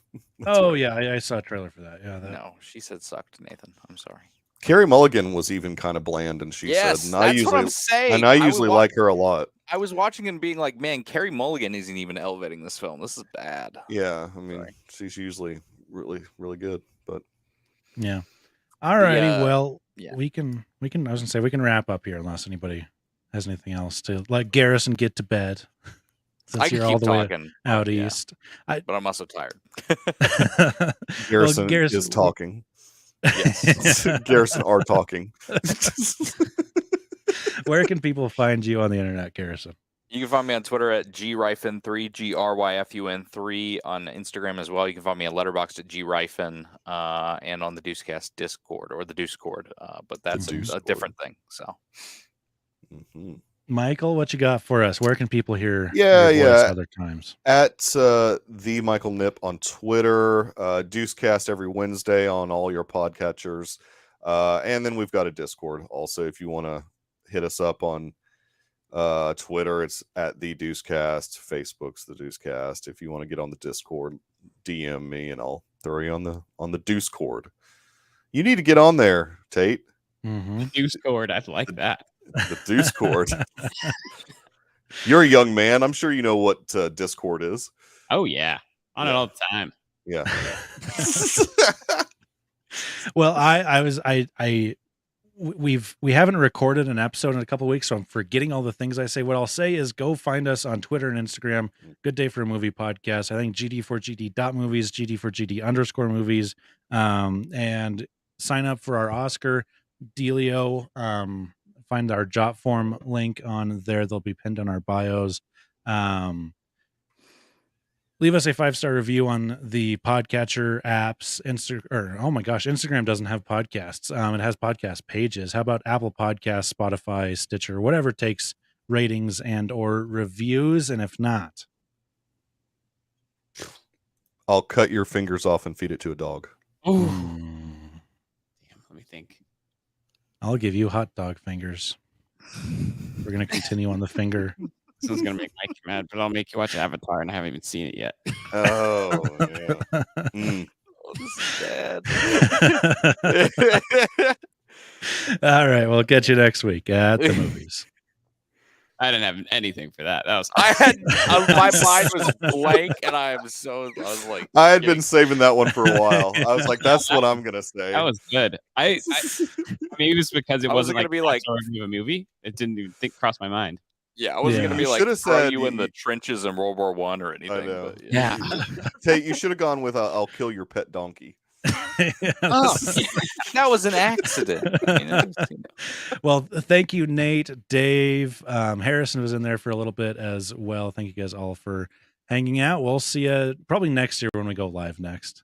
Oh yeah, I saw a trailer for that. Yeah, No, She Said sucked, Nathan. I'm sorry. Carrie Mulligan was even kind of bland, and she Yes, said, and I that's usually, what I'm saying. and I usually like her a lot. I was watching and being like, man, Carrie Mulligan isn't even elevating this film. This is bad. Yeah, I mean, she's usually really, really good, but yeah. All righty. Well, yeah. we can. I was gonna say we can wrap up here unless anybody has anything else to let Garrison get to bed. Since I can you're all keep the way talking. out Yeah. east. But I'm also tired. Garrison is talking. Yes. Garrison are talking. Where can people find you on the internet, Garrison? You can find me on Twitter at GRyfun3, GRYFUN3, on Instagram as well. You can find me on Letterboxd at GRyfun, and on the Deucecast Discord or the Deucecord, but that's a different thing. So, Michael, what you got for us? Where can people hear Yeah, your voice yeah. other times? At the Michael Nipp on Twitter, Deucecast every Wednesday on all your podcatchers, and then we've got a Discord also. If you want to hit us up on Twitter, it's at the Deucecast. Facebook's the Deucecast. If you want to get on the Discord, DM me and I'll throw you on the Deucecord. You need to get on there, Tate. Mm-hmm. Deucecord, I like that. The Deucecord. You're a young man. I'm sure you know what Discord is. Oh yeah, on it all the time. Yeah. Well, we haven't recorded an episode in a couple of weeks, so I'm forgetting all the things I say. What I'll say is go find us on Twitter and Instagram. Good Day for a Movie Podcast. I think GD4GD.movies, GD4GD_movies, and sign up for our Oscar dealio. Find our Jot form link on there. They'll be pinned on our bios. Leave us a 5-star review on the podcatcher apps. Instagram doesn't have podcasts. It has podcast pages. How about Apple Podcasts, Spotify, Stitcher, whatever takes ratings and or reviews? And if not, I'll cut your fingers off and feed it to a dog. Damn, let me think. I'll give you hot dog fingers. We're going to continue on the finger. This one's gonna make Mike mad, but I'll make you watch Avatar, and I haven't even seen it yet. Oh, yeah. Oh, this is bad. All right. We'll catch you next week at the movies. I didn't have anything for that. That was I had my mind was blank, and I was like, I had been saving that one for a while. I was like, that's what I'm gonna say. that was good. I maybe it was because it I wasn't wasn't gonna like be a like- review of a movie. It didn't even cross my mind. yeah, I wasn't Yeah. gonna be You like, should've throw said you in you- the trenches in World War I or anything. I know. But, Yeah. Tate, you should have gone with I'll kill your pet donkey. Oh, that was an accident. You know? Well, thank you, Nate, Dave. Harrison was in there for a little bit as well. Thank you guys all for hanging out. We'll see you probably next year when we go live next.